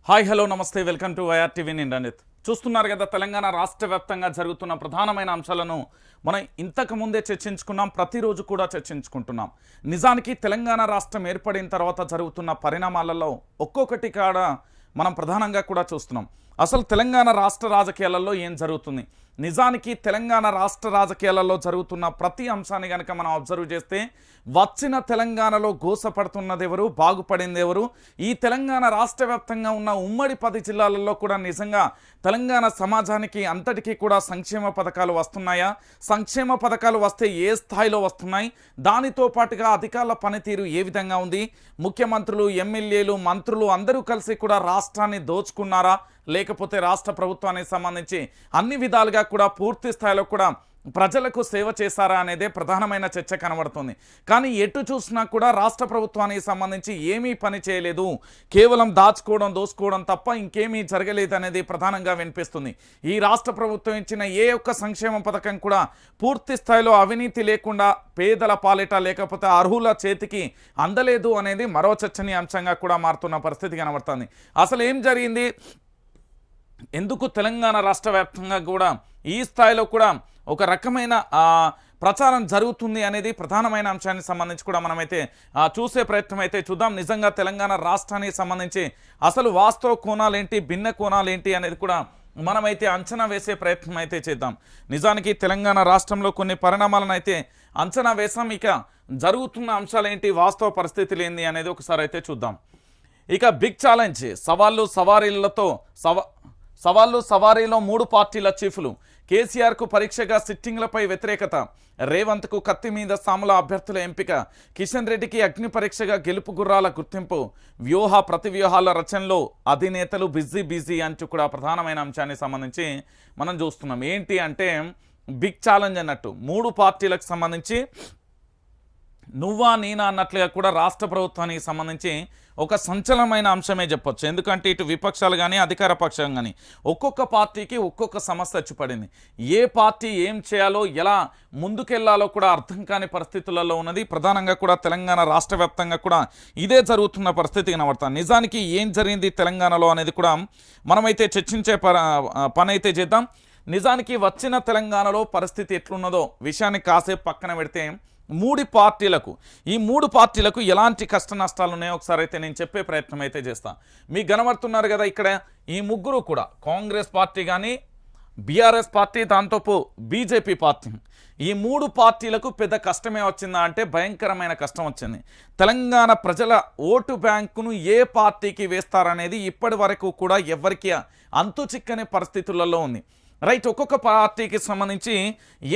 Hi hello నమస్తే welcome to YR TV నిండనిత్. చూస్తున్నారు కదా, తెలంగాణ రాష్ట్ర వ్యాప్తంగా జరుగుతున్న ప్రధానమైన అంశాలను మనం ఇంతకు ముందే చర్చించుకున్నాం, ప్రతిరోజు కూడా చర్చించుకుంటున్నాం. నిజానికి తెలంగాణ రాష్ట్రం ఏర్పడిన తర్వాత జరుగుతున్న పరిణామాలలో ఒక్కొక్కటి కాడ మనం ప్రధానంగా కూడా చూస్తున్నాం. అసలు తెలంగాణ రాష్ట్ర రాజకీయాలలో ఏం జరుగుతుంది, నిజానికి తెలంగాణ రాష్ట్ర రాజకీయాలలో జరుగుతున్న ప్రతి అంశాన్ని కనుక మనం అబ్జర్వ్ చేస్తే వచ్చిన తెలంగాణలో గోసపడుతున్నది ఎవరు, బాగుపడింది ఎవరు, ఈ తెలంగాణ రాష్ట్ర వ్యాప్తంగా ఉన్న ఉమ్మడి 10 జిల్లాలలో కూడా నిజంగా తెలంగాణ సమాజానికి అంతటికీ కూడా సంక్షేమ పథకాలు వస్తున్నాయా, సంక్షేమ పథకాలు వస్తే ఏ స్థాయిలో వస్తున్నాయి, దానితో పాటుగా అధికారుల పనితీరు ఏ విధంగా ఉంది, ముఖ్యమంత్రులు, ఎమ్మెల్యేలు, మంత్రులు అందరూ కలిసి కూడా రాష్ట్రాన్ని దోచుకున్నారా, లేకపోతే రాష్ట్ర ప్రభుత్వానికి సంబంధించి అన్ని విధాలుగా కూడా పూర్తి స్థాయిలో కూడా ప్రజలకు సేవ చేశారా అనేదే ప్రధానమైన చర్చ కనబడుతుంది. కానీ ఎటు చూసినా కూడా రాష్ట్ర ప్రభుత్వానికి సంబంధించి ఏమీ పని చేయలేదు, కేవలం దాచుకోవడం, దోసుకోవడం తప్ప ఇంకేమీ జరగలేదు అనేది ప్రధానంగా వినిపిస్తుంది. ఈ రాష్ట్ర ప్రభుత్వం ఇచ్చిన ఏ ఒక్క సంక్షేమ పథకం కూడా పూర్తి స్థాయిలో అవినీతి లేకుండా పేదల పాలిట లేకపోతే అర్హుల చేతికి అందలేదు అనేది మరో చర్చనీయాంశంగా కూడా మారుతున్న పరిస్థితి కనబడుతుంది. అసలు ఏం జరిగింది, ఎందుకు తెలంగాణ రాష్ట్ర వ్యాప్తంగా కూడా ఈ స్థాయిలో కూడా ఒక రకమైన ప్రచారం జరుగుతుంది అనేది ప్రధానమైన అంశానికి సంబంధించి కూడా మనమైతే చూసే ప్రయత్నం అయితే చూద్దాం. నిజంగా తెలంగాణ రాష్ట్రానికి సంబంధించి అసలు వాస్తవ కోణాలేంటి, భిన్న కోణాలేంటి అనేది కూడా మనమైతే అంచనా వేసే ప్రయత్నం అయితే చేద్దాం. నిజానికి తెలంగాణ రాష్ట్రంలో కొన్ని పరిణామాలను అయితే అంచనా వేసాం. ఇక జరుగుతున్న అంశాలేంటి, వాస్తవ పరిస్థితులు ఏంది అనేది ఒకసారి అయితే చూద్దాం. ఇక బిగ్ ఛాలెంజ్, సవాళ్ళు సవారీలో 3 పార్టీల చీఫ్లు. కేసీఆర్కు పరీక్షగా సిట్టింగ్లపై వ్యతిరేకత, రేవంత్కు కత్తి మీద సాముల అభ్యర్థుల ఎంపిక, కిషన్ రెడ్డికి అగ్ని పరీక్షగా గెలుపు గుర్రాల గుర్తింపు, ప్రతివ్యూహాల రచనలో అధినేతలు బిజీ అంటూ కూడా ప్రధానమైన అంశానికి సంబంధించి మనం చూస్తున్నాం. ఏంటి అంటే బిగ్ ఛాలెంజ్ అన్నట్టు 3 పార్టీలకు సంబంధించి నువ్వా నేనా అన్నట్లుగా కూడా రాష్ట్ర ప్రభుత్వానికి సంబంధించి ఒక సంచలనమైన అంశమే చెప్పొచ్చు. ఎందుకంటే ఇటు విపక్షాలు కానీ అధికార పక్షం కానీ ఒక్కొక్క పార్టీకి ఒక్కొక్క సమస్య వచ్చిపడింది. ఏ పార్టీ ఏం చేయాలో, ఎలా ముందుకెళ్లాలో కూడా అర్థం కాని పరిస్థితులలో ఉన్నది. ప్రధానంగా కూడా తెలంగాణ రాష్ట్ర వ్యాప్తంగా కూడా ఇదే జరుగుతున్న పరిస్థితి కనబడుతుంది. నిజానికి ఏం జరిగింది తెలంగాణలో అనేది కూడా మనమైతే చర్చించే పని అయితే చేద్దాం. నిజానికి వచ్చిన తెలంగాణలో పరిస్థితి ఎట్లున్నదో విషయాన్ని కాసేపు పక్కన పెడితే ఈ మూడు పార్టీలకు ఎలాంటి కష్ట నష్టాలు ఉన్నాయో ఒకసారి అయితే నేను చెప్పే ప్రయత్నం అయితే చేస్తాను. మీకు కనబడుతున్నారు కదా ఇక్కడ ఈ ముగ్గురు కూడా కాంగ్రెస్ పార్టీ కానీ, బీఆర్ఎస్ పార్టీ, దాంతోపు బీజేపీ పార్టీ, ఈ 3 పార్టీలకు పెద్ద కష్టమే వచ్చిందా అంటే భయంకరమైన కష్టం వచ్చింది. తెలంగాణ ప్రజల ఓటు బ్యాంకును ఏ పార్టీకి వేస్తారనేది ఇప్పటి వరకు కూడా ఎవరికి అంతు చిక్కని పరిస్థితులలో ఉంది. రైట్, ఒక్కొక్క పార్టీకి సంబంధించి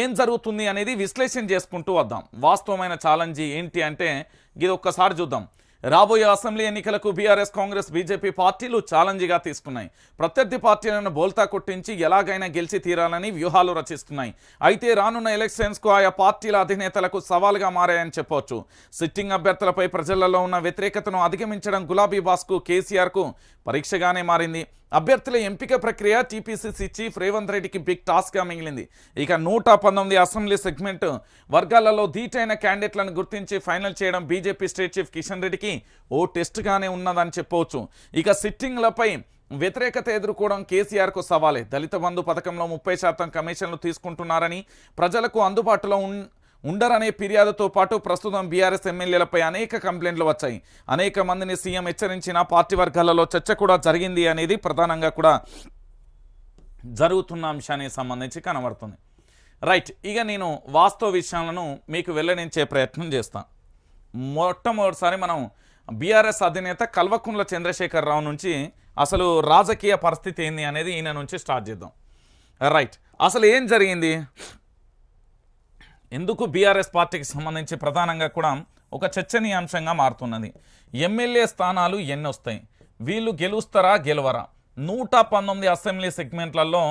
ఏం జరుగుతుంది అనేది విశ్లేషణ చేసుకుంటూ వద్దాం. వాస్తవమైన ఛాలెంజ్ ఏంటి అంటే ఇది ఒక్కసారి చూద్దాం. రాబోయే అసెంబ్లీ ఎన్నికలకు బీఆర్ఎస్, కాంగ్రెస్, బీజేపీ పార్టీలు ఛాలెంజ్గా తీసుకున్నాయి. ప్రత్యర్థి పార్టీలను బోల్తా కొట్టించి ఎలాగైనా గెలిచి తీరాలని వ్యూహాలు రచిస్తున్నాయి. అయితే రానున్న ఎలక్షన్స్కు ఆయా పార్టీల అధినేతలకు సవాల్గా మారాయని చెప్పవచ్చు. సిట్టింగ్ అభ్యర్థులపై ప్రజలలో ఉన్న వ్యతిరేకతను అధిగమించడం గులాబీ బాస్కు, కేసీఆర్కు పరీక్షగానే మారింది. అభ్యర్థుల ఎంపిక ప్రక్రియ టీపీసీసీ చీఫ్ రేవంత్ రెడ్డికి బిగ్ టాస్క్గా మిగిలింది. ఇక 119 అసెంబ్లీ సెగ్మెంట్ వర్గాలలో ధీటైన క్యాండిడేట్లను గుర్తించి ఫైనల్ చేయడం బీజేపీ స్టేట్ చీఫ్ కిషన్ రెడ్డికి ఓ టెస్ట్గానే ఉన్నదని చెప్పవచ్చు. ఇక సిట్టింగ్లపై వ్యతిరేకత ఎదుర్కోవడం కేసీఆర్కు సవాలే. దళిత బంధు పథకంలో 30% కమిషన్లు తీసుకుంటున్నారని, ప్రజలకు అందుబాటులో ఉండరనే ఫిర్యాదుతో పాటు ప్రస్తుతం బీఆర్ఎస్ ఎమ్మెల్యేలపై అనేక కంప్లైంట్లు వచ్చాయి. అనేక మందిని సీఎం హెచ్చరించిన పార్టీ వర్గాలలో చర్చ కూడా జరిగింది అనేది ప్రధానంగా కూడా జరుగుతున్న అంశానికి సంబంధించి కనబడుతుంది. రైట్, ఇక నేను వాస్తవ విషయాలను మీకు వెల్లడించే ప్రయత్నం చేస్తాను. మొట్టమొదటిసారి మనం బీఆర్ఎస్ అధినేత కల్వకుంట్ల చంద్రశేఖరరావు నుంచి అసలు రాజకీయ పరిస్థితి ఏంది అనేది ఈయన నుంచి స్టార్ట్ చేద్దాం. రైట్, అసలు ఏం జరిగింది, ఎందుకు బీఆర్ఎస్ పార్టీకి సంబంధించి ప్రధానంగా కూడా ఒక చర్చనీయాంశంగా మారుతున్నది. ఎమ్మెల్యే స్థానాలు ఎన్ని వస్తాయి, వీళ్ళు గెలుస్తారా గెలవరా, 119 అసెంబ్లీ సెగ్మెంట్లలో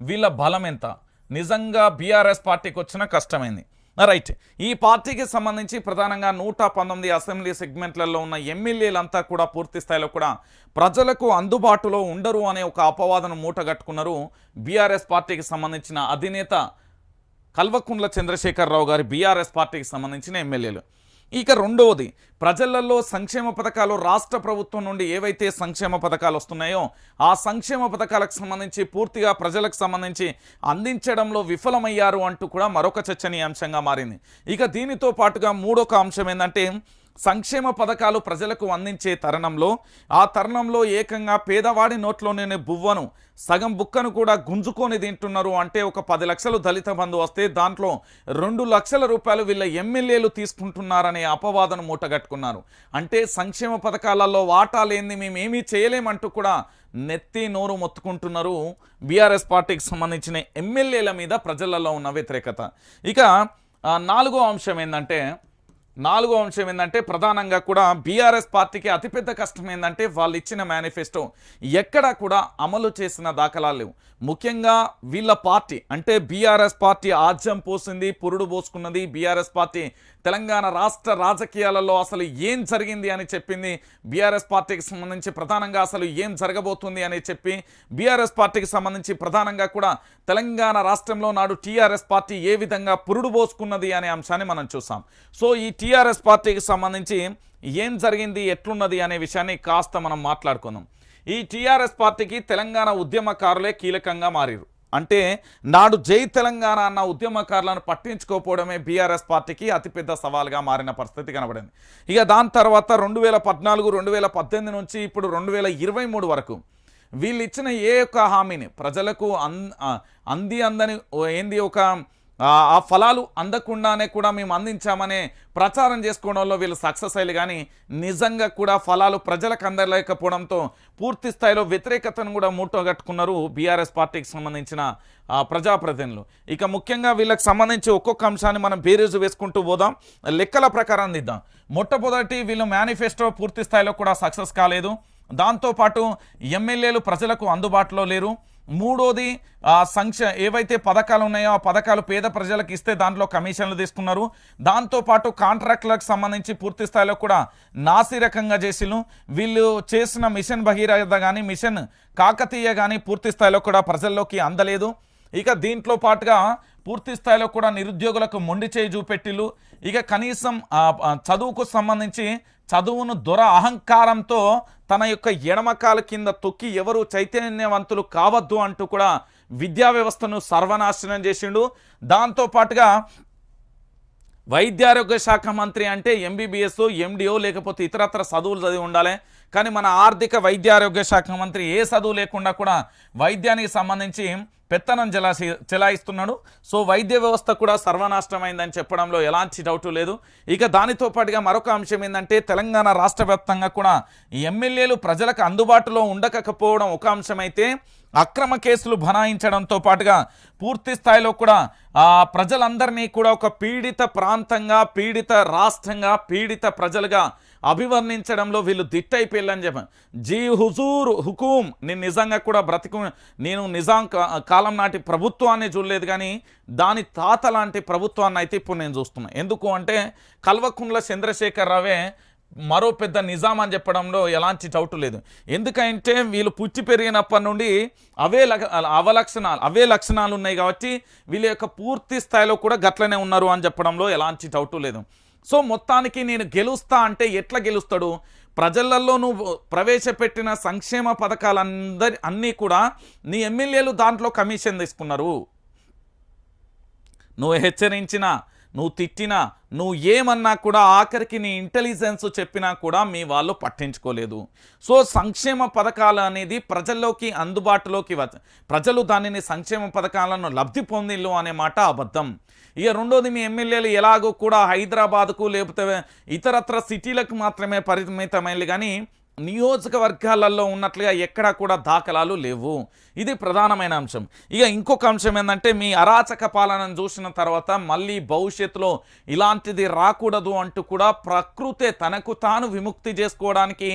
వీళ్ళ బలం ఎంత, నిజంగా బీఆర్ఎస్ పార్టీకి వచ్చిన కష్టమైంది. రైట్, ఈ పార్టీకి సంబంధించి ప్రధానంగా 119 అసెంబ్లీ సెగ్మెంట్లలో ఉన్న ఎమ్మెల్యేలంతా కూడా పూర్తి స్థాయిలో కూడా ప్రజలకు అందుబాటులో ఉండరు అనే ఒక అపవాదను మూటగట్టుకున్నారు బీఆర్ఎస్ పార్టీకి సంబంధించిన అధినేత కల్వకుంట్ల చంద్రశేఖరరావు గారి బీఆర్ఎస్ పార్టీకి సంబంధించిన ఎమ్మెల్యేలు. ఇక రెండవది, ప్రజలలో సంక్షేమ పథకాలు రాష్ట్ర ప్రభుత్వం నుండి ఏవైతే సంక్షేమ పథకాలు వస్తున్నాయో ఆ సంక్షేమ పథకాలకు సంబంధించి పూర్తిగా ప్రజలకు సంబంధించి అందించడంలో విఫలమయ్యారు అంటూ కూడా మరొక చర్చనీయాంశంగా మారింది. ఇక దీనితో పాటుగా మూడొక అంశం ఏంటంటే, సంక్షేమ పథకాలు ప్రజలకు అందించే తరుణంలో ఏకంగా పేదవాడి నోట్లోనే బువ్వను సగం బుక్కను కూడా గుంజుకొని తింటున్నారు. అంటే ఒక 10 లక్షలు దళిత బంధు వస్తే దాంట్లో 2 లక్షల రూపాయలు వీళ్ళ ఎమ్మెల్యేలు తీసుకుంటున్నారనే అపవాదను మూటగట్టుకున్నారు. అంటే సంక్షేమ పథకాలలో వాటా లేనిది మేమేమీ చేయలేమంటూ కూడా నెత్తి నోరు మొత్తుకుంటున్నారు బీఆర్ఎస్ పార్టీకి సంబంధించిన ఎమ్మెల్యేల మీద ప్రజలలో ఉన్న వ్యతిరేకత. ఇక నాలుగో అంశం ఏంటంటే ప్రధానంగా కూడా బీఆర్ఎస్ పార్టీకి అతిపెద్ద కష్టం ఏంటంటే వాళ్ళు ఇచ్చిన మేనిఫెస్టో ఎక్కడా కూడా అమలు చేసిన దాఖలాలు లేవు. ముఖ్యంగా వీళ్ళ పార్టీ అంటే బీఆర్ఎస్ పార్టీ ఆజ్యం పోసింది, పురుడు పోసుకున్నది. బీఆర్ఎస్ పార్టీ తెలంగాణ రాష్ట్ర రాజకీయాలలో అసలు ఏం జరిగింది అని చెప్పింది. బీఆర్ఎస్ పార్టీకి సంబంధించి ప్రధానంగా అసలు ఏం జరగబోతుంది అని చెప్పి బీఆర్ఎస్ పార్టీకి సంబంధించి ప్రధానంగా కూడా తెలంగాణ రాష్ట్రంలో నాడు టీఆర్ఎస్ పార్టీ ఏ విధంగా పురుడు పోసుకున్నది అనే అంశాన్ని మనం చూసాం. సో ఈ టీఆర్ఎస్ పార్టీకి సంబంధించి ఏం జరిగింది, ఎట్లున్నది అనే విషయాన్ని కాస్త మనం మాట్లాడుకుందాం. ఈ టీఆర్ఎస్ పార్టీకి తెలంగాణ ఉద్యమకారులే కీలకంగా మారారు. అంటే నాడు జై తెలంగాణ అన్న ఉద్యమకారులను పట్టించుకోకపోవడమే బీఆర్ఎస్ పార్టీకి అతిపెద్ద సవాల్గా మారిన పరిస్థితి కనబడింది. ఇక దాని తర్వాత 2014, 2018 నుంచి ఇప్పుడు 2023 వరకు వీళ్ళు ఇచ్చిన ఏ ఒక్క హామీని ప్రజలకు అందని ఏంది ఒక ఆ ఫలాలు అందకుండానే కూడా మేము అందించామనే ప్రచారం చేసుకోవడంలో వీళ్ళు సక్సెస్ అయ్యారు. కానీ నిజంగా కూడా ఫలాలు ప్రజలకు అందలేకపోవడంతో పూర్తి స్థాయిలో వ్యతిరేకతను కూడా మూటగట్టుకున్నారు బీఆర్ఎస్ పార్టీకి సంబంధించిన ప్రజాప్రతినిధులు. ఇక ముఖ్యంగా వీళ్ళకి సంబంధించి ఒక్కొక్క అంశాన్ని మనం బేరీజు వేసుకుంటూ పోదాం, లెక్కల ప్రకారం దిద్దాం. మొట్టమొదటి, వీళ్ళు మేనిఫెస్టో పూర్తి స్థాయిలో కూడా సక్సెస్ కాలేదు. దాంతోపాటు ఎమ్మెల్యేలు ప్రజలకు అందుబాటులో లేరు. మూడోది, ఏవైతే పథకాలు ఉన్నాయో ఆ పథకాలు పేద ప్రజలకు ఇస్తే దాంట్లో కమిషన్లు తీసుకున్నారు. దాంతోపాటు కాంట్రాక్టులకు సంబంధించి పూర్తి స్థాయిలో కూడా నాసిరకంగా చేసిలు. వీళ్ళు చేసిన మిషన్ భగీరథ కానీ మిషన్ కాకతీయ కానీ పూర్తి స్థాయిలో కూడా ప్రజల్లోకి అందలేదు. ఇక దీంట్లో పాటుగా పూర్తి స్థాయిలో కూడా నిరుద్యోగులకు మొండి చేయి చూపెట్టిళ్ళు. ఇక కనీసం చదువుకు సంబంధించి చదువును అహంకారంతో తన యొక్క ఎడమకాల కింద తొక్కి ఎవరు చైతన్యవంతులు కావద్దు అంటూ కూడా విద్యా వ్యవస్థను సర్వనాశనం చేసిండు. దాంతోపాటుగా వైద్యారోగ్య శాఖ మంత్రి అంటే ఎంబీబీఎస్, ఎండిఓ లేకపోతే ఇతరత్ర చదువులు చదివి ఉండాలి. కానీ మన ఆర్థిక వైద్యారోగ్య శాఖ మంత్రి ఏ చదువు లేకుండా కూడా వైద్యానికి సంబంధించి పెత్తనం చెలాయిస్తున్నాడు. సో వైద్య వ్యవస్థ కూడా సర్వనాశనమైందని చెప్పడంలో ఎలాంటి డౌటు లేదు. ఇక దానితో పాటుగా మరొక అంశం ఏంటంటే తెలంగాణ రాష్ట్ర వ్యాప్తంగా కూడా ఎమ్మెల్యేలు ప్రజలకు అందుబాటులో ఉండకపోవడం ఒక అంశమైతే, అక్రమ కేసులు బనాయించడంతో పాటుగా పూర్తి స్థాయిలో కూడా ప్రజలందరినీ కూడా ఒక పీడిత ప్రాంతంగా, పీడిత రాష్ట్రంగా, పీడిత ప్రజలుగా అభివర్ణించడంలో వీళ్ళు దిట్టయిపోయారని చెప్పాను. జీ హుజూర్ హుకూం, నేను నిజంగా కూడా నేను నిజాం కాలం నాటి ప్రభుత్వాన్ని చూడలేదు, కానీ దాని తాత లాంటి ప్రభుత్వాన్ని అయితే ఇప్పుడు నేను చూస్తున్నాను. ఎందుకు అంటే కల్వకుంట్ల చంద్రశేఖర్ రావే మరో పెద్ద నిజాం అని చెప్పడంలో ఎలాంటి డౌట్ లేదు. ఎందుకంటే వీళ్ళు పుట్టి పెరిగినప్పటి నుండి అవే లక్షణాలు ఉన్నాయి కాబట్టి వీళ్ళ యొక్క పూర్తి స్థాయిలో కూడా గట్లనే ఉన్నారు అని చెప్పడంలో ఎలాంటి డౌటు లేదు. సో మొత్తానికి నేను గెలుస్తా అంటే ఎట్లా గెలుస్తాడు? ప్రజలలో నువ్వు ప్రవేశపెట్టిన సంక్షేమ అన్నీ కూడా నీ ఎమ్మెల్యేలు దాంట్లో కమిషన్ తీసుకున్నారు. నువ్వు హెచ్చరించినా, నువ్వు తిట్టినా, నువ్వు ఏమన్నా కూడా ఆఖరికి నీ ఇంటెలిజెన్స్ చెప్పినా కూడా మీ వాళ్ళు పట్టించుకోలేదు. సో సంక్షేమ పథకాలు అనేది ప్రజల్లోకి అందుబాటులోకి ప్రజలు దానిని సంక్షేమ పథకాలను లబ్ధి పొందిల్లు అనే మాట అబద్ధం. ఇక రెండోది, మీ ఎమ్మెల్యేలు ఎలాగో కూడా హైదరాబాద్కు లేకపోతే ఇతరత్ర సిటీలకు మాత్రమే పరిమితమైనవి, కానీ నియోజకవర్గాలలో ఉన్నట్లుగా ఎక్కడా కూడా దాఖలాలు లేవు. ఇది ప్రధానమైన అంశం. ఇక ఇంకొక అంశం ఏంటంటే, మీ అరాచక పాలనను చూసిన తర్వాత మళ్ళీ భవిష్యత్తులో ఇలాంటిది రాకూడదు అంటూ కూడా ప్రకృతే తనకు తాను విముక్తి చేసుకోవడానికి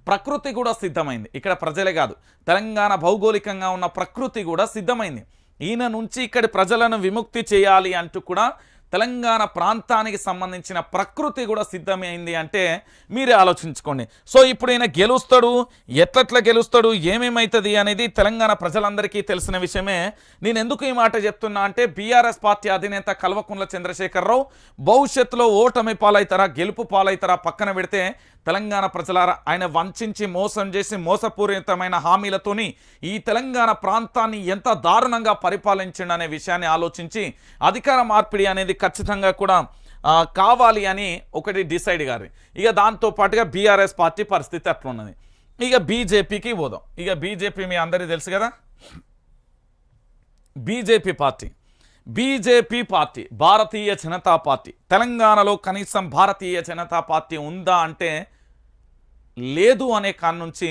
ప్రకృతి కూడా సిద్ధమైంది. ఇక్కడ ప్రజలే కాదు, తెలంగాణ భౌగోళికంగా ఉన్న ప్రకృతి కూడా సిద్ధమైంది. ఈయన నుంచి ఇక్కడి ప్రజలను విముక్తి చేయాలి అంటూ కూడా తెలంగాణ ప్రాంతానికి సంబంధించిన ప్రకృతి కూడా సిద్ధమైంది అంటే మీరే ఆలోచించుకోండి. సో ఇప్పుడు ఈయన గెలుస్తాడు, ఎట్లట్లా గెలుస్తాడు, ఏమేమవుతుంది అనేది తెలంగాణ ప్రజలందరికీ తెలిసిన విషయమే. నేను ఎందుకు ఈ మాట చెప్తున్నా అంటే బీఆర్ఎస్ పార్టీ అధినేత కల్వకుంట్ల చంద్రశేఖరరావు భవిష్యత్తులో ఓటమి పాలవుతారా గెలుపు పాలవుతారా పక్కన పెడితే తెలంగాణ ప్రజలారా ఆయన వంచి మోసం చేసి మోసపూరితమైన హామీలతోని ఈ తెలంగాణ ప్రాంతాన్ని ఎంత దారుణంగా పరిపాలించిండు అనే విషయాన్ని ఆలోచించి అధికార మార్పిడి అనేది ఖచ్చితంగా కూడా కావాలి అని ఒకటి డిసైడ్ గారు. ఇక దాంతోపాటుగా బీఆర్ఎస్ పార్టీ పరిస్థితి అట్లున్నది. ఇక బీజేపీకి పోదాం. ఇక బీజేపీ మీ అందరికీ తెలుసు కదా, BJP party Bharatiya Janata party. తెలంగాణలో కనీసం భారతీయ జనతా పార్టీ ఉందా అంటే లేదు అనే కారణం నుంచి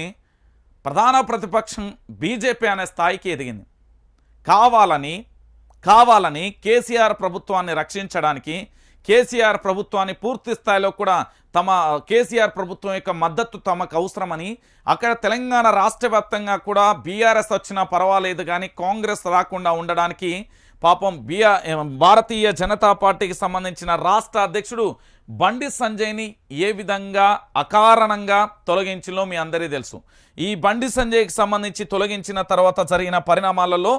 ప్రధాన ప్రతిపక్షం బీజేపీ అనే స్థాయికి ఎదిగింది. కావాలని కేసీఆర్ ప్రభుత్వాన్ని రక్షించడానికి, కేసీఆర్ ప్రభుత్వాన్ని పూర్తి స్థాయిలో కూడా కేసీఆర్ ప్రభుత్వం యొక్క మద్దతు తమకు అవసరమని అక్కడ తెలంగాణ రాష్ట్ర వ్యాప్తంగా కూడా బీఆర్ఎస్ వచ్చినా పర్వాలేదు కానీ కాంగ్రెస్ రాకుండా ఉండడానికి పాపం భారతీయ జనతా పార్టీకి సంబంధించిన రాష్ట్ర అధ్యక్షుడు బండి సంజయ్ని ఏ విధంగా అకారణంగా తొలగించిందో మీ అందరికీ తెలుసు. ఈ బండి సంజయ్కి సంబంధించి తొలగించిన తర్వాత జరిగిన పరిణామాలలో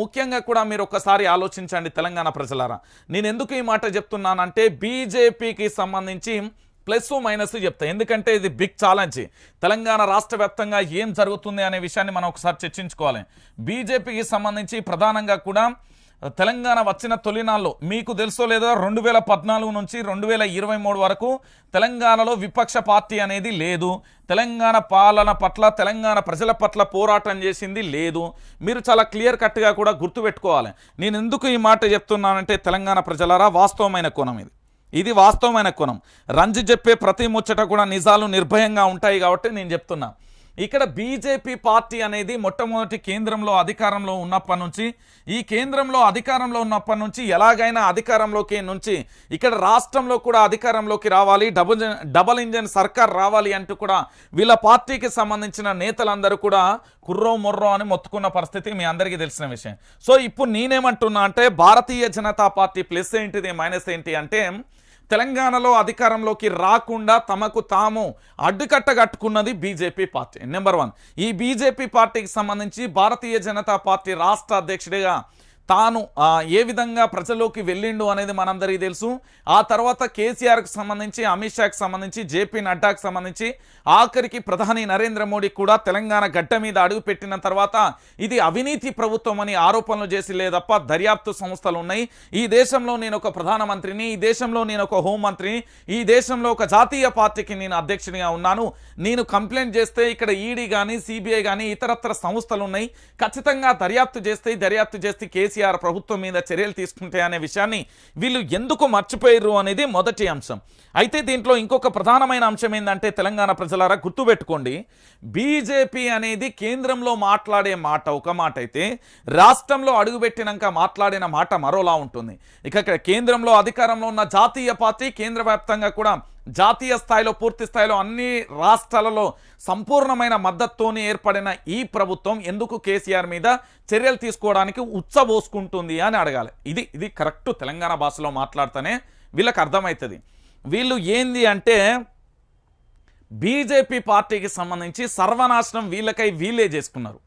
ముఖ్యంగా కూడా మీరు ఒకసారి ఆలోచించండి తెలంగాణ ప్రజలారా. నేను ఎందుకు ఈ మాట చెప్తున్నానంటే బీజేపీకి సంబంధించి ప్లస్ మైనస్ చెప్తా, ఎందుకంటే ఇది బిగ్ ఛాలెంజ్. తెలంగాణ రాష్ట్ర వ్యాప్తంగా ఏం జరుగుతుంది అనే విషయాన్ని మనం ఒకసారి చర్చించుకోవాలి. బీజేపీకి సంబంధించి ప్రధానంగా కూడా తెలంగాణ వచ్చిన తొలినాళ్ళు మీకు తెలుసో లేదో 2014 నుంచి 2023 వరకు తెలంగాణలో విపక్ష పార్టీ అనేది లేదు. తెలంగాణ పాలన పట్ల తెలంగాణ ప్రజల పట్ల పోరాటం చేసింది లేదు. మీరు చాలా క్లియర్ కట్గా కూడా గుర్తుపెట్టుకోవాలి. నేను ఎందుకు ఈ మాట చెప్తున్నానంటే తెలంగాణ ప్రజలారా వాస్తవమైన కోణం ఇది వాస్తవమైన కోణం. రంజి చెప్పే ప్రతి ముచ్చట కూడా నిజాలు నిర్భయంగా ఉంటాయి కాబట్టి నేను చెప్తున్నా. ఇక్కడ బీజేపీ పార్టీ అనేది మొట్టమొదటి కేంద్రంలో అధికారంలో ఉన్నప్పటి నుంచి ఎలాగైనా అధికారంలోకి నుంచి ఇక్కడ రాష్ట్రంలో కూడా అధికారంలోకి రావాలి, డబుల్ ఇంజన్ సర్కార్ రావాలి అంటూ కూడా వీళ్ళ పార్టీకి సంబంధించిన నేతలందరూ కూడా కుర్రో మొర్రో అని మొత్తుకున్న పరిస్థితి మీ అందరికీ తెలిసిన విషయం. సో ఇప్పుడు నేనేమంటున్నా అంటే భారతీయ జనతా పార్టీ ప్లస్ ఏంటిది మైనస్ ఏంటి అంటే తెలంగాణలో అధికారంలోకి రాకుండా తమకు తాము అడ్డుకట్ట కట్టుకున్నది బీజేపీ పార్టీ. నెంబర్ 1 ఈ బీజేపీ పార్టీకి సంబంధించి భారతీయ జనతా పార్టీ రాష్ట్ర అధ్యక్షుడిగా తాను ఏ విధంగా ప్రజల్లోకి వెళ్ళిండు అనేది మనందరికీ తెలుసు. ఆ తర్వాత కేసీఆర్కి సంబంధించి, అమిత్ షాకి సంబంధించి, జేపీ నడ్డాకి సంబంధించి, ఆఖరికి ప్రధాని నరేంద్ర మోడీ కూడా తెలంగాణ గడ్డ మీద అడుగుపెట్టిన తర్వాత ఇది అవినీతి ప్రభుత్వం అని ఆరోపణలు చేసి లేదప్ప దర్యాప్తు సంస్థలు ఉన్నాయి, ఈ దేశంలో నేను ఒక ప్రధానమంత్రిని, ఈ దేశంలో నేను ఒక హోంమంత్రిని, ఈ దేశంలో ఒక జాతీయ పార్టీకి నేను అధ్యక్షునిగా ఉన్నాను, నేను కంప్లైంట్ చేస్తే ఇక్కడ ఈడీ కానీ సిబిఐ కానీ ఇతరత్ర సంస్థలు ఉన్నాయి, ఖచ్చితంగా దర్యాప్తు చేస్తే కేసీఆర్ ప్రభుత్వం మీద చర్యలు తీసుకుంటే అనే విషయాన్ని వీళ్ళు ఎందుకు మర్చిపోయారు అనేది మొదటి అంశం. అయితే దీంట్లో ఇంకొక ప్రధానమైన అంశం ఏంటంటే తెలంగాణ ప్రజలారా గుర్తుపెట్టుకోండి, బీజేపీ అనేది కేంద్రంలో మాట్లాడే మాట ఒక మాట అయితే రాష్ట్రంలో అడుగుపెట్టినాక మాట్లాడిన మాట మరోలా ఉంటుంది. ఇక కేంద్రంలో అధికారంలో ఉన్న జాతీయ పార్టీ కేంద్ర వ్యాప్తంగా కూడా జాతీయ స్థాయిలో పూర్తి స్థాయిలో అన్ని రాష్ట్రాలలో సంపూర్ణమైన మద్దతుతోనే ఏర్పడిన ఈ ప్రభుత్వం ఎందుకు కేసీఆర్ మీద చర్యలు తీసుకోవడానికి ఉచ్చబోసుకుంటుంది అని అడగాలి. ఇది కరెక్ట్ తెలంగాణ భాషలో మాట్లాడితేనే వీళ్ళకి అర్థమవుతుంది. వీళ్ళు ఏంది అంటే బీజేపీ పార్టీకి సంబంధించి సర్వనాశనం వీళ్ళే చేసుకున్నారు.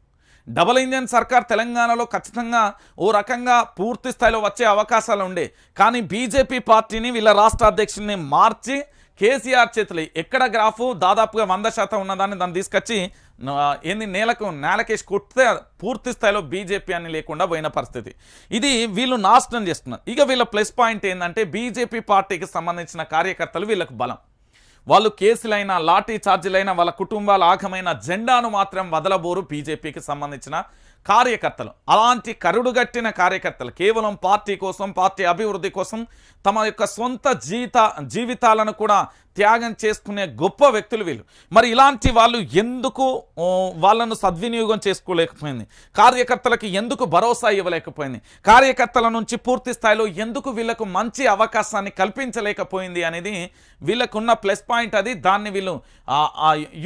డబుల్ ఇంజన్ సర్కార్ తెలంగాణలో ఖచ్చితంగా ఓ రకంగా పూర్తి స్థాయిలో వచ్చే అవకాశాలు ఉండే, కానీ బీజేపీ పార్టీని వీళ్ళ రాష్ట్ర అధ్యక్షుల్ని మార్చి కేసీఆర్ చేతులు ఎక్కడ గ్రాఫు దాదాపుగా 100% ఉన్నదాన్ని దాన్ని తీసుకొచ్చి నేలకేసి కొట్టితే పూర్తి స్థాయిలో బీజేపీ అని లేకుండా పోయిన పరిస్థితి. ఇది వీళ్ళు నాశనం చేస్తున్నారు. ఇక వీళ్ళ ప్లస్ పాయింట్ ఏంటంటే బీజేపీ పార్టీకి సంబంధించిన కార్యకర్తలు వీళ్ళకు బలం. వాళ్ళు కేసులైనా లాఠీ ఛార్జీలైనా వాళ్ళ కుటుంబాల ఆగమైన జెండాను మాత్రం వదలబోరు బీజేపీకి సంబంధించిన కార్యకర్తలు. అలాంటి కరుడుగట్టిన కార్యకర్తలు కేవలం పార్టీ కోసం, పార్టీ అభివృద్ధి కోసం తమ యొక్క సొంత జీవితాలను కూడా త్యాగం చేసుకునే గొప్ప వ్యక్తులు వీళ్ళు. మరి ఇలాంటి వాళ్ళు ఎందుకు వాళ్ళను సద్వినియోగం చేసుకోలేకపోయింది, కార్యకర్తలకు ఎందుకు భరోసా ఇవ్వలేకపోయింది, కార్యకర్తల నుంచి పూర్తి స్థాయిలో ఎందుకు వీళ్ళకు మంచి అవకాశాన్ని కల్పించలేకపోయింది అనేది వీళ్ళకున్న ప్లస్ పాయింట్. అది దాన్ని వీళ్ళు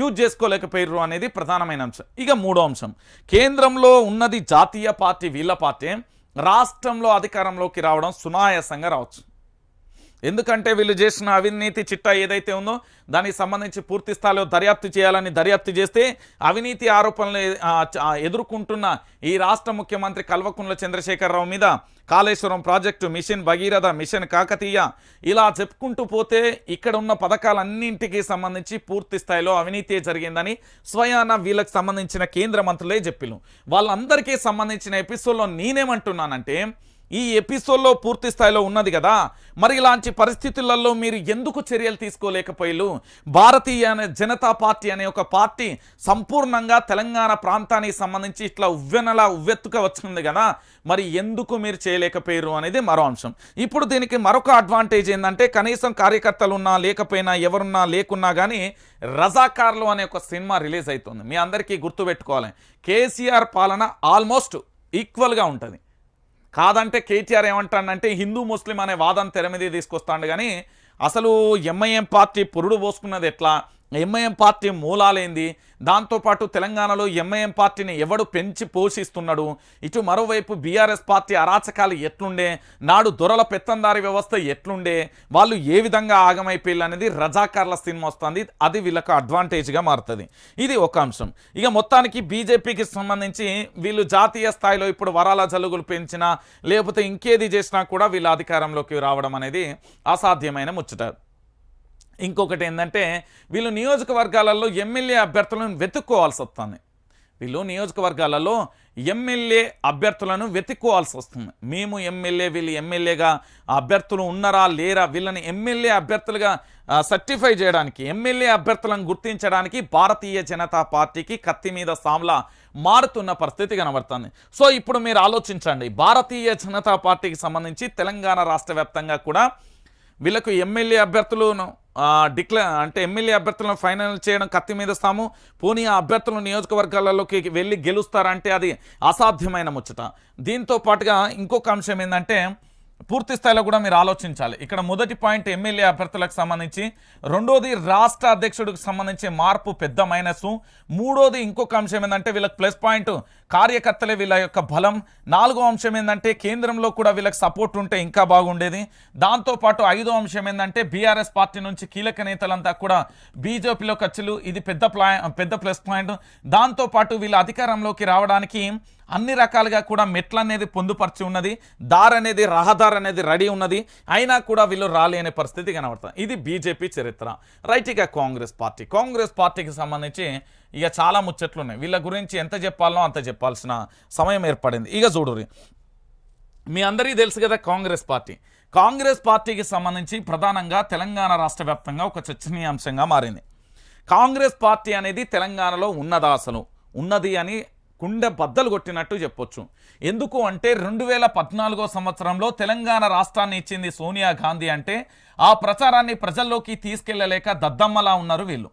యూజ్ చేసుకోలేకపోయారు అనేది ప్రధానమైన అంశం. ఇక మూడో అంశం, కేంద్రంలో ఉన్నది జాతీయ పార్టీ వీళ్ళ పార్టీ, రాష్ట్రంలో అధికారంలోకి రావడం సునాయాసంగా రావచ్చు. ఎందుకంటే వీళ్ళు చేసిన అవినీతి చిట్టా ఏదైతే ఉందో దానికి సంబంధించి పూర్తి స్థాయిలో దర్యాప్తు చేయాలని దర్యాప్తు చేస్తే అవినీతి ఆరోపణలు ఎదుర్కొంటున్న ఈ రాష్ట్ర ముఖ్యమంత్రి కల్వకుంట్ల చంద్రశేఖరరావు మీద Kaleshwaram project, mission Bhagiratha, mission Kakatiya ఇలా చెప్పుకుంటూ పోతే ఇక్కడ ఉన్న పథకాలన్నింటికి సంబంధించి పూర్తి స్థాయిలో అవినీతి జరిగిందని స్వయాన వీళ్ళకి సంబంధించిన కేంద్ర మంత్రులే చెప్పిను. వాళ్ళందరికీ సంబంధించిన ఎపిసోడ్లో నేనేమంటున్నానంటే ఈ ఎపిసోడ్లో పూర్తి స్థాయిలో ఉన్నది కదా, మరి ఇలాంటి పరిస్థితులలో మీరు ఎందుకు చర్యలు తీసుకోలేకపోయారు? భారతీయ జనతా పార్టీ అనే ఒక పార్టీ సంపూర్ణంగా తెలంగాణ ప్రాంతానికి సంబంధించి ఇట్లా ఉవ్వెత్తుగా వచ్చింది కదా, మరి ఎందుకు మీరు చేయలేకపోయారు అనేది మరో అంశం. ఇప్పుడు దీనికి మరొక అడ్వాంటేజ్ ఏంటంటే కనీసం కార్యకర్తలు ఉన్నా లేకపోయినా ఎవరున్నా లేకున్నా కానీ రజాకార్లు అనే ఒక సినిమా రిలీజ్ అవుతుంది. మీ అందరికీ గుర్తుపెట్టుకోవాలి, కేసీఆర్ పాలన ఆల్మోస్ట్ ఈక్వల్గా ఉంటుంది. కాదంటే కేటీఆర్ ఏమంటాడంటే హిందూ ముస్లిం అనే వాదన తెర మీద తీసుకొస్తాడు. కానీ అసలు ఎంఐఎం పార్టీ పురుడు పోసుకున్నది ఎట్లా, ఎంఐఎం పార్టీ మూలాలేంది, దాంతోపాటు తెలంగాణలో ఎంఐఎం పార్టీని ఎవడు పెంచి పోషిస్తున్నాడు, ఇటు మరోవైపు బీఆర్ఎస్ పార్టీ అరాచకాలు ఎట్లుండే, నాడు దొరల పెత్తందారి వ్యవస్థ ఎట్లుండే, వాళ్ళు ఏ విధంగా ఆగమైపోయారు అనేది రజాకార్ల సినిమా వస్తుంది. అది వీళ్ళకు అడ్వాంటేజ్గా మారుతుంది. ఇది ఒక అంశం. ఇక మొత్తానికి బీజేపీకి సంబంధించి వీళ్ళు జాతీయ స్థాయిలో ఇప్పుడు వరాల జలుగులు పెంచినా లేకపోతే ఇంకేది చేసినా కూడా వీళ్ళ అధికారంలోకి రావడం అనేది అసాధ్యమైన ముచ్చట. ఇంకొకటి ఏంటంటే వీళ్ళు నియోజకవర్గాలలో ఎమ్మెల్యే అభ్యర్థులను వెతుక్కోవాల్సి వస్తుంది. వీళ్ళు నియోజకవర్గాలలో ఎమ్మెల్యే అభ్యర్థులను వెతుక్కోవాల్సి వస్తుంది. మేము ఎమ్మెల్యే, వీళ్ళు ఎమ్మెల్యేగా అభ్యర్థులు ఉన్నారా లేరా, వీళ్ళని ఎమ్మెల్యే అభ్యర్థులుగా సర్టిఫై చేయడానికి, ఎమ్మెల్యే అభ్యర్థులను గుర్తించడానికి భారతీయ జనతా పార్టీకి కత్తి మీద సామ్లా మారుతున్న పరిస్థితి కనబడుతుంది. సో ఇప్పుడు మీరు ఆలోచించండి, భారతీయ జనతా పార్టీకి సంబంధించి తెలంగాణ రాష్ట్ర వ్యాప్తంగా కూడా వీళ్ళకు ఎమ్మెల్యే అభ్యర్థులను ఎమ్మెల్యే అభ్యర్థులను ఫైనల్ చేయడం కత్తి మీద ఇస్తాము, పోనీ ఆ అభ్యర్థులు నియోజకవర్గాలలోకి వెళ్ళి గెలుస్తారంటే అది అసాధ్యమైన ముచ్చట. దీంతో పాటుగా ఇంకొక అంశం ఏంటంటే పూర్తి స్థాయిలో కూడా మీరు ఆలోచించాలి. ఇక్కడ మొదటి పాయింట్ ఎమ్మెల్యే అభ్యర్థులకు సంబంధించి, రెండోది రాష్ట్ర అధ్యక్షుడికి సంబంధించి మార్పు పెద్ద మైనస్, మూడోది ఇంకొక అంశం ఏంటంటే వీళ్ళకి ప్లస్ పాయింట్ కార్యకర్తలే వీళ్ళ యొక్క బలం, నాలుగో అంశం ఏంటంటే కేంద్రంలో కూడా వీళ్ళకి సపోర్ట్ ఉంటే ఇంకా బాగుండేది. దాంతోపాటు ఐదో అంశం ఏంటంటే బీఆర్ఎస్ పార్టీ నుంచి కీలక నేతలంతా కూడా బీజేపీలో ఖర్చులు, ఇది పెద్ద ప్లస్ పాయింట్. దాంతోపాటు వీళ్ళ అధికారంలోకి రావడానికి అన్ని రకాలుగా కూడా మెట్లు అనేది పొందుపరిచి ఉన్నది, రహదారి అనేది రెడీ ఉన్నది, అయినా కూడా వీళ్ళు రాలేని పరిస్థితి కనబడుతుంది. ఇది బీజేపీ చరిత్ర. రైట్. ఇక కాంగ్రెస్ పార్టీకి సంబంధించి ఇక చాలా ముచ్చట్లు ఉన్నాయి. వీళ్ళ గురించి ఎంత చెప్పాలనో అంత చెప్పాల్సిన సమయం ఏర్పడింది. ఇక చూడుర్రి, మీ అందరికీ తెలుసు కదా కాంగ్రెస్ పార్టీకి సంబంధించి ప్రధానంగా తెలంగాణ రాష్ట్ర వ్యాప్తంగా ఒక చర్చనీయాంశంగా మారింది. కాంగ్రెస్ పార్టీ అనేది తెలంగాణలో ఉన్నదా, అసలు ఉన్నది అని కుండె బద్దలు కొట్టినట్టు చెప్పొచ్చు. ఎందుకు అంటే 2014 సంవత్సరంలో తెలంగాణ రాష్ట్రాన్ని ఇచ్చింది సోనియా గాంధీ అంటే ఆ ప్రచారాన్ని ప్రజల్లోకి తీసుకెళ్లలేక దద్దమ్మలా ఉన్నారు వీళ్ళు.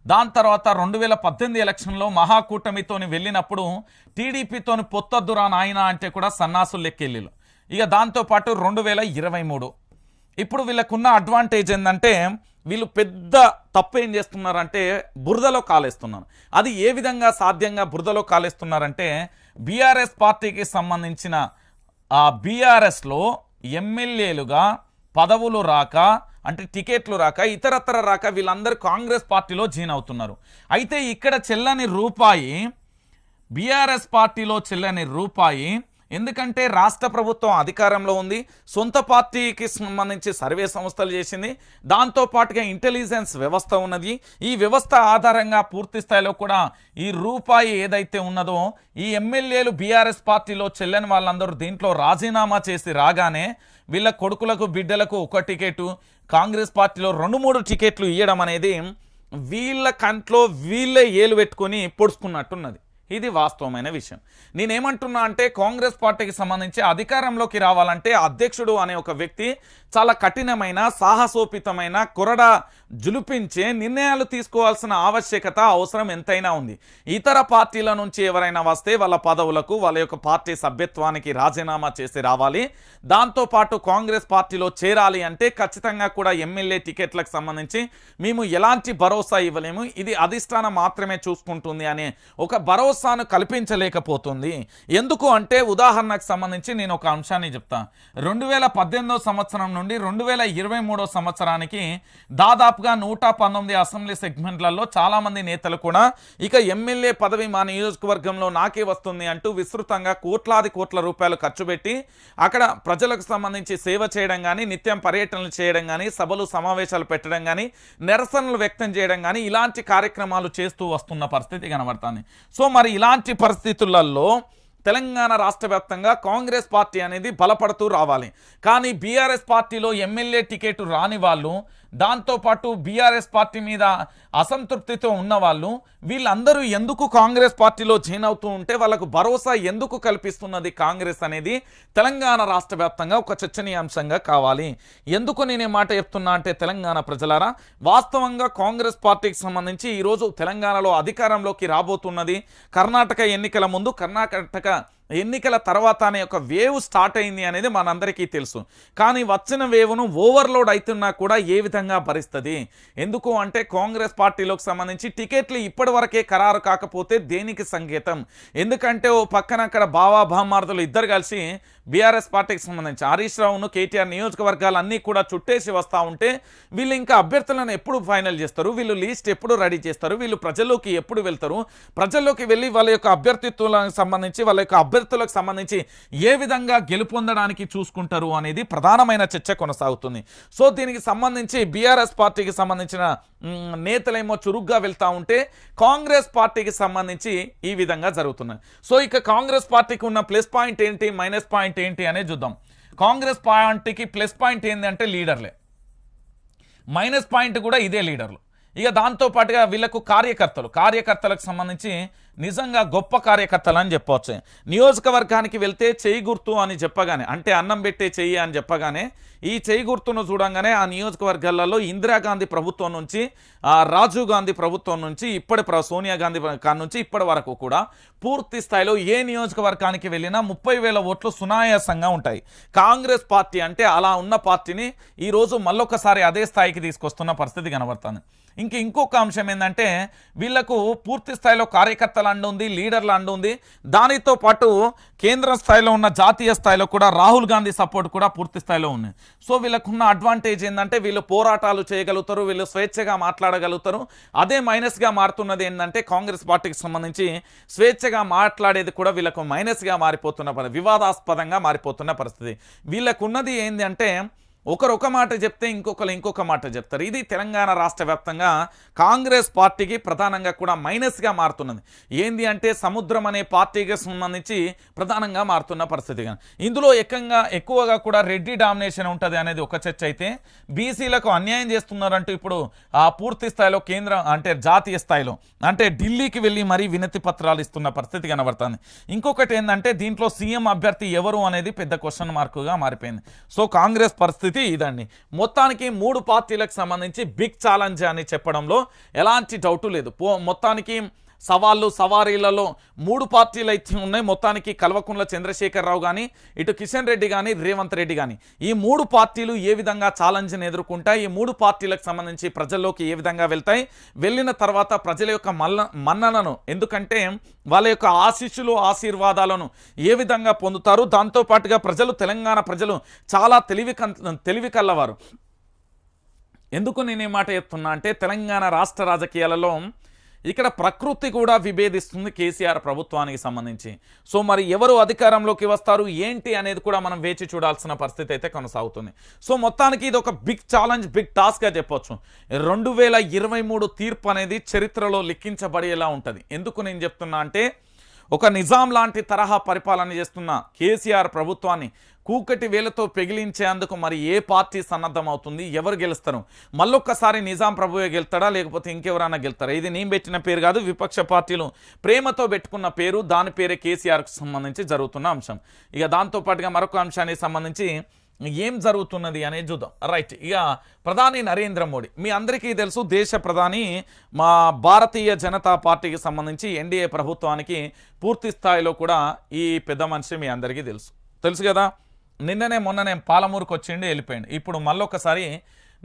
దాని తర్వాత 2018 ఎలక్షన్లో మహాకూటమితోని వెళ్ళినప్పుడు టీడీపీతోని పొత్తొద్దురా నాయన అంటే కూడా సన్నాసులు లెక్కెళ్ళిలు. ఇక దాంతోపాటు 2023 ఇప్పుడు వీళ్ళకున్న అడ్వాంటేజ్ ఏంటంటే వీళ్ళు పెద్ద తప్పు ఏం చేస్తున్నారంటే బురదలో కాలేస్తున్నారు. అది ఏ విధంగా సాధ్యంగా బురదలో కాలేస్తున్నారంటే బీఆర్ఎస్ పార్టీకి సంబంధించిన బీఆర్ఎస్లో ఎమ్మెల్యేలుగా పదవులు రాక, అంటే టికెట్లు రాక, ఇతరత్ర రాక వీళ్ళందరూ కాంగ్రెస్ పార్టీలో జాయిన్ అవుతున్నారు. అయితే ఇక్కడ చెల్లని రూపాయి, బీఆర్ఎస్ పార్టీలో చెల్లని రూపాయి, ఎందుకంటే రాష్ట్ర ప్రభుత్వం అధికారంలో ఉంది, సొంత పార్టీకి సంబంధించి సర్వే సంస్థలు చేసింది, దాంతోపాటుగా ఇంటెలిజెన్స్ వ్యవస్థ ఉన్నది. ఈ వ్యవస్థ ఆధారంగా పూర్తి స్థాయిలో కూడా ఈ రూపాయి ఏదైతే ఉన్నదో ఈ ఎమ్మెల్యేలు బీఆర్ఎస్ పార్టీలో చెల్లని వాళ్ళందరూ దీంట్లో రాజీనామా చేసి రాగానే వీళ్ళ కొడుకులకు బిడ్డలకు ఒక టికెట్, కాంగ్రెస్ పార్టీలో 2-3 టికెట్లు ఇవ్వడం అనేది వీళ్ళ కంట్లో వీళ్ళే ఏలు పెట్టుకొని పొడుచుకున్నట్టున్నది. ఇది వాస్తవమైన విషయం. నేనేమంటున్నా అంటే కాంగ్రెస్ పార్టీకి సంబంధించి అధికారంలోకి రావాలంటే అధ్యక్షుడు అనే ఒక వ్యక్తి చాలా కఠినమైన, సాహసోపితమైన, కొరడా జులిపించే నిర్ణయాలు తీసుకోవాల్సిన ఆవశ్యకత, అవసరం ఎంతైనా ఉంది. ఇతర పార్టీల నుంచి ఎవరైనా వస్తే వాళ్ళ పదవులకు, వాళ్ళ యొక్క పార్టీ సభ్యత్వానికి రాజీనామా చేసి రావాలి. దాంతోపాటు కాంగ్రెస్ పార్టీలో చేరాలి అంటే ఖచ్చితంగా కూడా ఎమ్మెల్యే టికెట్లకు సంబంధించి మేము ఎలాంటి భరోసా ఇవ్వలేము, ఇది అధిష్టానం మాత్రమే చూసుకుంటుంది అనే ఒక భరోసా భరోసాను కల్పించలేకపోతుంది. ఎందుకు అంటే ఉదాహరణకు సంబంధించి నేను ఒక అంశాన్ని చెప్తా. 2018 సంవత్సరం నుండి 2023 సంవత్సరానికి దాదాపుగా 119 అసెంబ్లీ సెగ్మెంట్లలో చాలామంది నేతలు కూడా ఇక ఎమ్మెల్యే పదవి మా నియోజకవర్గంలో నాకే వస్తుంది అంటూ విస్తృతంగా కోట్ల రూపాయలు ఖర్చు పెట్టి అక్కడ ప్రజలకు సంబంధించి సేవ చేయడం కానీ, నిత్యం పర్యటనలు చేయడం కానీ, సభలు సమావేశాలు పెట్టడం కానీ, నిరసనలు వ్యక్తం చేయడం కానీ ఇలాంటి కార్యక్రమాలు చేస్తూ వస్తున్న పరిస్థితి కనబడుతుంది. సో మరి ఇలాంటి పరిస్థితులలో తెలంగాణ రాష్ట్ర వ్యాప్తంగా కాంగ్రెస్ పార్టీ అనేది బలపడుతూ రావాలి. కానీ బీఆర్ఎస్ పార్టీలో ఎమ్మెల్యే టికెట్ రాని వాళ్ళు, దాంతోపాటు బీఆర్ఎస్ పార్టీ మీద అసంతృప్తితో ఉన్నవాళ్ళు, వీళ్ళందరూ ఎందుకు కాంగ్రెస్ పార్టీలో జాయిన్ అవుతూ ఉంటే వాళ్ళకు భరోసా ఎందుకు కల్పిస్తున్నది కాంగ్రెస్ అనేది తెలంగాణ రాష్ట్ర వ్యాప్తంగా ఒక చర్చనీయాంశంగా కావాలి. ఎందుకు నేను మాట చెప్తున్నా అంటే తెలంగాణ ప్రజలారా, వాస్తవంగా కాంగ్రెస్ పార్టీకి సంబంధించి ఈరోజు తెలంగాణలో అధికారంలోకి రాబోతున్నది. కర్ణాటక ఎన్నికల ముందు, కర్ణాటక ఎన్నికల తర్వాత అనే ఒక వేవ్ స్టార్ట్ అయింది అనేది మనందరికీ తెలుసు. కానీ వచ్చిన వేవ్ను ఓవర్లోడ్ అవుతున్నా కూడా ఏ విధంగా భరిస్తుంది? ఎందుకు అంటే కాంగ్రెస్ పార్టీలోకి సంబంధించి టికెట్లు ఇప్పటివరకే ఖరారు కాకపోతే దేనికి సంకేతం? ఎందుకంటే ఓ పక్కన అక్కడ బావా భామార్దులు ఇద్దరు కలిసి బీఆర్ఎస్ పార్టీకి సంబంధించి హరీష్ రావును, కేటీఆర్ నియోజకవర్గాలన్నీ కూడా చుట్టేసి వస్తూ ఉంటే వీళ్ళు ఇంకా అభ్యర్థులను ఎప్పుడు ఫైనల్ చేస్తారు, వీళ్ళు లిస్ట్ ఎప్పుడు రెడీ చేస్తారు, వీళ్ళు ప్రజల్లోకి ఎప్పుడు వెళ్తారు, ప్రజల్లోకి వెళ్ళి వాళ్ళ యొక్క అభ్యర్థిత్వాలకు సంబంధించి, వాళ్ళ యొక్క అభ్యర్థులకు సంబంధించి ఏ విధంగా గెలుపొందడానికి చూసుకుంటారు అనేది ప్రధానమైన చర్చ కొనసాగుతుంది. సో దీనికి సంబంధించి బీఆర్ఎస్ పార్టీకి సంబంధించిన నేతలేమో చురుగ్గా వెళ్తూ ఉంటే కాంగ్రెస్ పార్టీకి సంబంధించి ఈ విధంగా జరుగుతున్నాయి. సో ఇక కాంగ్రెస్ పార్టీకి ఉన్న ప్లస్ పాయింట్ ఏంటి, మైనస్ పాయింట్ ఏంటి అనేది చూద్దాం. కాంగ్రెస్ పార్టీకి ప్లస్ పాయింట్ ఏంటంటే లీడర్లే, మైనస్ పాయింట్ కూడా ఇదే లీడర్లు. ఇక దాంతోపాటుగా వీళ్ళకు కార్యకర్తలకు సంబంధించి నిజంగా గొప్ప కార్యకర్తలు అని చెప్పవచ్చు. నియోజకవర్గానికి వెళ్తే చేయి గుర్తు అని చెప్పగానే, అంటే అన్నం పెట్టే చెయ్యి అని చెప్పగానే, ఈ చేయి గుర్తును చూడంగానే ఆ నియోజకవర్గాలలో ఇందిరాగాంధీ ప్రభుత్వం నుంచి, రాజీవ్ గాంధీ ప్రభుత్వం నుంచి, సోనియా గాంధీ నుంచి ఇప్పటి వరకు కూడా పూర్తి స్థాయిలో ఏ నియోజకవర్గానికి వెళ్ళినా 30,000 ఓట్లు సునాయాసంగా ఉంటాయి. కాంగ్రెస్ పార్టీ అంటే అలా ఉన్న పార్టీని ఈరోజు మళ్ళొకసారి అదే స్థాయికి తీసుకొస్తున్న పరిస్థితి కనబడుతుంది. ఇంకొక అంశం ఏంటంటే వీళ్లకు పూర్తి స్థాయిలో కార్యకర్తలు అండు ఉంది, లీడర్లు అండు ఉంది. దానితో పాటు కేంద్ర స్థాయిలో ఉన్న జాతీయ స్థాయిలో కూడా రాహుల్ గాంధీ సపోర్ట్ కూడా పూర్తి స్థాయిలో ఉంది. సో వీళ్ళకున్న అడ్వాంటేజ్ ఏంటంటే వీళ్ళు పోరాటాలు చేయగలుగుతారు, వీళ్ళు స్వేచ్ఛగా మాట్లాడగలుగుతారు. అదే మైనస్గా మారుతున్నది ఏంటంటే కాంగ్రెస్ పార్టీకి సంబంధించి స్వేచ్ఛగా మాట్లాడేది కూడా వీళ్ళకు మైనస్గా మారిపోతున్న, వివాదాస్పదంగా మారిపోతున్న పరిస్థితి. వీళ్ళకున్నది ఏంటి అంటే ఒకరు ఒక మాట చెప్తే ఇంకొక మాట చెప్తారు. ఇది తెలంగాణ రాష్ట్ర వ్యాప్తంగా కాంగ్రెస్ పార్టీకి ప్రధానంగా కూడా మైనస్గా మారుతున్నది. ఏంది అంటే సముద్రం అనే పార్టీకి సంబంధించి ప్రధానంగా మారుతున్న పరిస్థితి. ఇందులో ఎక్కువగా కూడా రెడ్డి డామినేషన్ ఉంటుంది అనేది ఒక చర్చ అయితే, బీసీలకు అన్యాయం చేస్తున్నారంటూ ఇప్పుడు ఆ పూర్తి స్థాయిలో అంటే జాతీయ స్థాయిలో అంటే ఢిల్లీకి వెళ్ళి మరీ వినతి పత్రాలు ఇస్తున్న పరిస్థితి కనబడుతుంది. ఇంకొకటి ఏంటంటే దీంట్లో సీఎం అభ్యర్థి ఎవరు అనేది పెద్ద క్వశ్చన్ మార్కుగా మారిపోయింది. సో కాంగ్రెస్ పరిస్థితి ఇదండి. మొత్తానికి 3 పార్టీలకు సంబంధించి బిగ్ ఛాలెంజ్ అని చెప్పడంలో ఎలాంటి డౌటు లేదు. మొత్తానికి సవారీలలో 3 పార్టీలు అయితే ఉన్నాయి. మొత్తానికి కల్వకుంట్ల చంద్రశేఖరరావు కానీ, ఇటు కిషన్ రెడ్డి కానీ, రేవంత్ రెడ్డి కానీ, ఈ 3 పార్టీలు ఏ విధంగా ఛాలెంజ్ని ఎదుర్కొంటాయి, ఈ 3 పార్టీలకు సంబంధించి ప్రజల్లోకి ఏ విధంగా వెళ్తాయి, వెళ్ళిన తర్వాత ప్రజల యొక్క మన్ననను, ఎందుకంటే వాళ్ళ యొక్క ఆశీర్వాదాలను ఏ విధంగా పొందుతారు. దాంతోపాటుగా తెలంగాణ ప్రజలు చాలా తెలివి కల్లవారు. ఎందుకు నేను ఈ మాట చెప్తున్నా అంటే తెలంగాణ రాష్ట్ర రాజకీయాలలో ఇక్కడ ప్రకృతి కూడా విభేదిస్తుంది కేసీఆర్ ప్రభుత్వానికి సంబంధించి. సో మరి ఎవరు అధికారంలోకి వస్తారు ఏంటి అనేది కూడా మనం వేచి చూడాల్సిన పరిస్థితి అయితే కొనసాగుతుంది. సో మొత్తానికి ఇది ఒక బిగ్ ఛాలెంజ్, బిగ్ టాస్క్గా చెప్పొచ్చు. 2023 తీర్పు అనేది చరిత్రలో లిఖించబడేలా ఉంటుంది. ఎందుకు నేను చెప్తున్నా అంటే ఒక నిజాం లాంటి తరహా పరిపాలన చేస్తున్న కేసీఆర్ ప్రభుత్వాన్ని కూకటి వేలతో పెగిలించేందుకు మరి ఏ పార్టీ సన్నద్ధమవుతుంది, ఎవరు గెలుస్తారు? మళ్ళొక్కసారి నిజాం ప్రభువే గెలుతాడా లేకపోతే ఇంకెవరైనా గెలుతారా? ఇది నేను పెట్టిన పేరు కాదు, విపక్ష పార్టీలు ప్రేమతో పెట్టుకున్న పేరు. దాని పేరే కేసీఆర్కు సంబంధించి జరుగుతున్న అంశం. ఇక దాంతోపాటుగా మరొక అంశానికి సంబంధించి ఏం జరుగుతున్నది అనేది చూద్దాం. రైట్, ఇక ప్రధాని నరేంద్ర మోడీ మీ అందరికీ తెలుసు, దేశ ప్రధాని మా భారతీయ జనతా పార్టీకి సంబంధించి ఎన్డీఏ ప్రభుత్వానికి పూర్తి స్థాయిలో కూడా ఈ పెద్ద మనిషి మీ అందరికీ తెలుసు కదా. మొన్ననే పాలమూరుకు వచ్చిండి, వెళ్ళిపోయింది. ఇప్పుడు మళ్ళొకసారి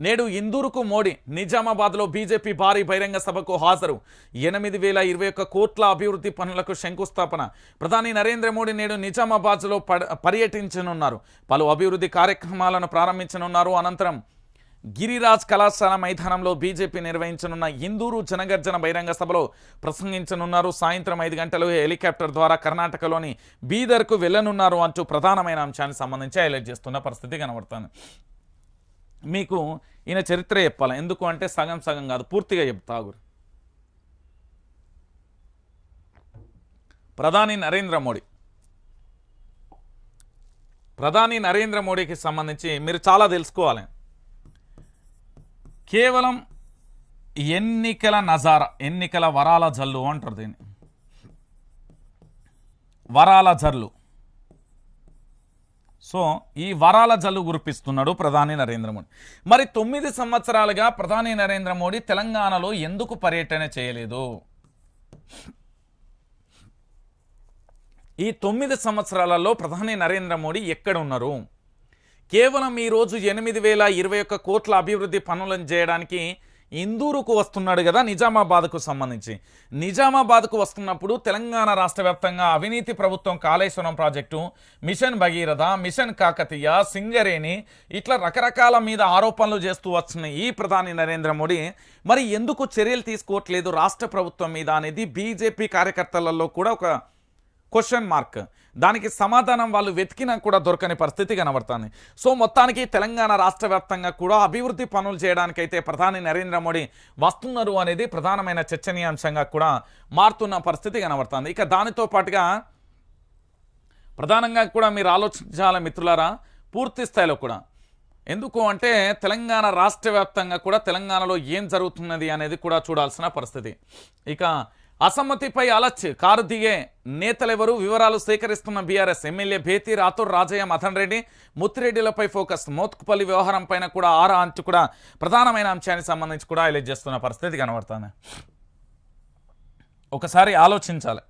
నేడు ఇందూరుకు మోడీ, నిజామాబాద్లో బీజేపీ భారీ బహిరంగ సభకు హాజరు. 8,021 కోట్ల అభివృద్ధి పనులకు శంకుస్థాపన. ప్రధాని నరేంద్ర మోడీ నేడు నిజామాబాద్లో పర్యటించనున్నారు. పలు అభివృద్ధి కార్యక్రమాలను ప్రారంభించనున్నారు. అనంతరం గిరిరాజ్ కళాశాల మైదానంలో బీజేపీ నిర్వహించనున్న ఇందూరు జనగర్జన బహిరంగ సభలో ప్రసంగించనున్నారు. సాయంత్రం 5 గంటలు హెలికాప్టర్ ద్వారా కర్ణాటకలోని బీదర్కు వెళ్లనున్నారు అంటూ ప్రధానమైన అంశానికి సంబంధించి హైలైట్ చేస్తున్న పరిస్థితి కనబడుతుంది. మీకు ఈయన చరిత్ర చెప్పాలి, ఎందుకు అంటే సగం సగం కాదు, పూర్తిగా చెప్తాగు. ప్రధాని నరేంద్ర మోడీకి సంబంధించి మీరు చాలా తెలుసుకోవాలి. కేవలం ఎన్నికల నజారా, ఎన్నికల వరాల జల్లు అంటారు దీన్ని, వరాల జల్లు. సో ఈ వరాల జల్లు కురిపిస్తున్నాడు ప్రధాని నరేంద్ర మోడీ. మరి 9 సంవత్సరాలుగా ప్రధాని నరేంద్ర మోడీ తెలంగాణలో ఎందుకు పర్యటన చేయలేదు? ఈ 9 సంవత్సరాలలో ప్రధాని నరేంద్ర మోడీ ఎక్కడ ఉన్నారు? కేవలం ఈరోజు 8,021 కోట్ల అభివృద్ధి పనులను చేయడానికి ఇందూరుకు వస్తున్నాడు కదా, నిజామాబాద్కు సంబంధించి. నిజామాబాద్కు వస్తున్నప్పుడు తెలంగాణ రాష్ట్ర వ్యాప్తంగా అవినీతి ప్రభుత్వం Kaleshwaram project, mission Bhagiratha, mission Kakatiya, Singareni, ఇట్లా రకరకాల మీద ఆరోపణలు చేస్తూ వచ్చిన ఈ ప్రధాని నరేంద్ర మోడీ మరి ఎందుకు చర్యలు తీసుకోవట్లేదు రాష్ట్ర ప్రభుత్వం మీద అనేది బీజేపీ కార్యకర్తలలో కూడా ఒక క్వశ్చన్ మార్క్. దానికి సమాధానం వాళ్ళు వెతికినా కూడా దొరకని పరిస్థితి కనబడుతుంది. సో మొత్తానికి తెలంగాణ రాష్ట్ర వ్యాప్తంగా కూడా అభివృద్ధి పనులు చేయడానికైతే ప్రధాని నరేంద్ర మోడీ వస్తున్నారు అనేది ప్రధానమైన చర్చనీయాంశంగా కూడా మారుతున్న పరిస్థితి కనబడుతుంది. ఇక దానితో పాటుగా ప్రధానంగా కూడా మీరు ఆలోచించాలి మిత్రులారా, పూర్తి స్థాయిలో కూడా. ఎందుకు అంటే తెలంగాణ రాష్ట్ర వ్యాప్తంగా కూడా తెలంగాణలో ఏం జరుగుతున్నది అనేది కూడా చూడాల్సిన పరిస్థితి. ఇక అసమ్మతిపై అలచ్, కారు దిగే నేతలెవరు? వివరాలు సేకరిస్తున్న బీఆర్ఎస్. ఎమ్మెల్యే భేతి రాథోడ్, రాజయ్య, మదన్ రెడ్డి, ముత్తిరెడ్డిలపై ఫోకస్. మోత్కుపల్లి వ్యవహారం పైన కూడా ఆరా అంటూ కూడా ప్రధానమైన అంశానికి సంబంధించి కూడా హైలైట్ చేస్తున్న పరిస్థితి కనబడుతుంది. ఒకసారి ఆలోచించాలి.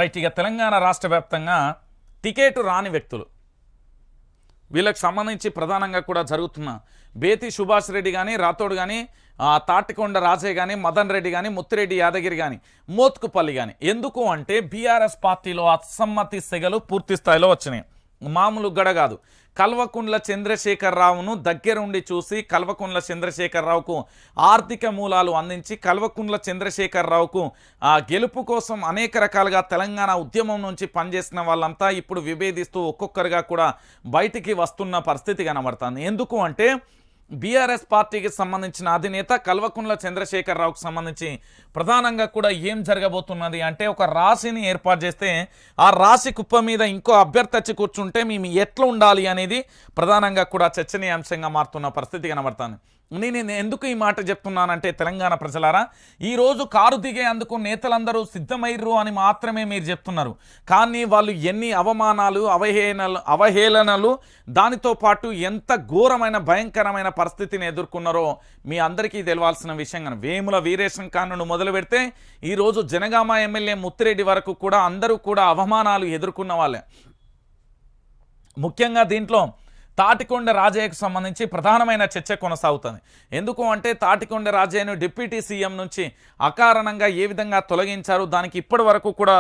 రైట్, ఇక తెలంగాణ రాష్ట్ర వ్యాప్తంగా టికెట్ రాని వ్యక్తులు, వీళ్ళకి సంబంధించి ప్రధానంగా కూడా జరుగుతున్న బేతి సుభాష్ రెడ్డి కానీ, రాథోడ్ కానీ, తాటికొండ రాజయ్య కానీ, మదన్ రెడ్డి కానీ, ముత్తిరెడ్డి యాదగిరి కానీ, మోత్కుపల్లి కానీ. ఎందుకు అంటే బీఆర్ఎస్ పార్టీలో అసమ్మతి సెగలు పూర్తి స్థాయిలో వచ్చినాయి. మామూలు గడ కాదు. కల్వకుంట్ల చంద్రశేఖరరావును దగ్గరుండి చూసి కల్వకుంట్ల చంద్రశేఖరరావుకు ఆర్థిక మూలాలు అందించి కల్వకుంట్ల చంద్రశేఖరరావుకు గెలుపు కోసం అనేక రకాలుగా తెలంగాణ ఉద్యమం నుంచి పనిచేసిన వాళ్ళంతా ఇప్పుడు విభేదిస్తూ ఒక్కొక్కరుగా కూడా బయటికి వస్తున్న పరిస్థితి కనబడుతుంది. ఎందుకు అంటే బీఆర్ఎస్ పార్టీకి సంబంధించిన అధినేత కల్వకుంట్ల చంద్రశేఖరరావుకు సంబంధించి ప్రధానంగా కూడా ఏం జరగబోతున్నది అంటే ఒక రాశిని ఏర్పాటు చేస్తే ఆ రాశి కుప్ప మీద ఇంకో అభ్యర్థి వచ్చి కూర్చుంటే మేము ఎట్లా ఉండాలి అనేది ప్రధానంగా కూడా చర్చనీయాంశంగా మారుతున్న పరిస్థితి కనబడుతుంది. నేను ఎందుకు ఈ మాట చెప్తున్నానంటే తెలంగాణ ప్రజలారా, ఈరోజు కారు దిగేందుకు నేతలందరూ సిద్ధమయ్యారు అని మాత్రమే మీరు చెప్తున్నారు. కానీ వాళ్ళు ఎన్ని అవమానాలు, అవహేళనలు, దానితో పాటు ఎంత ఘోరమైన భయంకరమైన పరిస్థితిని ఎదుర్కొన్నారో మీ అందరికీ తెలవాల్సిన విషయం. కానీ వేముల వీరేశం కానును మొదలు పెడితే ఈరోజు జనగామ ఎమ్మెల్యే ముత్తిరెడ్డి వరకు కూడా అందరూ కూడా అవమానాలు ఎదుర్కొన్న వాళ్ళే. ముఖ్యంగా దీంట్లో తాటికొండ రాజయ్యకు సంబంధించి ప్రధానమైన చర్చ కొనసాగుతుంది. ఎందుకు అంటే తాటికొండ రాజయ్యను డిప్యూటీ సీఎం నుంచి అకారణంగా ఏ విధంగా తొలగించారు, దానికి ఇప్పటి వరకు కూడా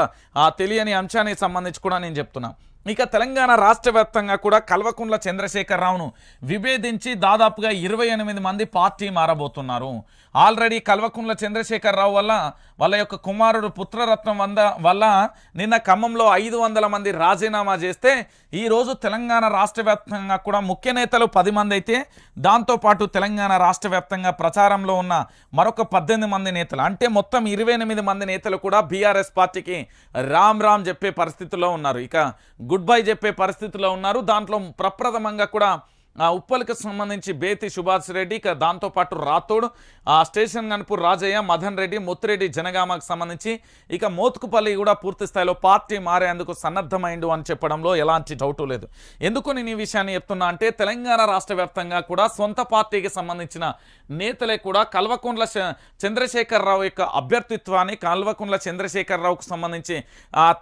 తెలియని అంశానికి సంబంధించి కూడా నేను చెప్తున్నా. ఇక తెలంగాణ రాష్ట్ర వ్యాప్తంగా కూడా కల్వకుంట్ల చంద్రశేఖరరావును విభేదించి దాదాపుగా 28 మంది పార్టీ మారబోతున్నారు. ఆల్రెడీ కల్వకుంట్ల చంద్రశేఖరరావు వల్ల వాళ్ళ యొక్క కుమారుడు పుత్రరత్నం వల్ల నిన్న ఖమ్మంలో 500 మంది రాజీనామా చేస్తే ఈరోజు తెలంగాణ రాష్ట్ర వ్యాప్తంగా కూడా ముఖ్య నేతలు 10 మంది అయితే దాంతోపాటు తెలంగాణ రాష్ట్ర వ్యాప్తంగా ప్రచారంలో ఉన్న మరొక 18 మంది నేతలు, అంటే మొత్తం 28 మంది నేతలు కూడా బీఆర్ఎస్ పార్టీకి రామ్ రామ్ చెప్పే పరిస్థితిలో ఉన్నారు. ఇక గుడ్ బై చెప్పే పరిస్థితిలో ఉన్నారు. దాంట్లో ప్రప్రథమంగా కూడా ఉప్పల్కి సంబంధించి బేతి సుభాష్ రెడ్డి, ఇక దాంతోపాటు రాథోడ్, స్టేషన్ గన్పూర్ రాజయ్య, మదన్ రెడ్డి, ముత్తిరెడ్డి జనగామకు సంబంధించి, ఇక మోత్కుపల్లి కూడా పూర్తి స్థాయిలో పార్టీ మారేందుకు సన్నద్ధమైండు అని చెప్పడంలో ఎలాంటి డౌటు లేదు. ఎందుకు నేను ఈ విషయాన్ని చెప్తున్నా అంటే తెలంగాణ రాష్ట్ర వ్యాప్తంగా కూడా సొంత పార్టీకి సంబంధించిన నేతలే కూడా కల్వకుంట్ల చంద్రశేఖరరావు యొక్క అభ్యర్థిత్వాన్ని, కల్వకుంట్ల చంద్రశేఖరరావుకు సంబంధించి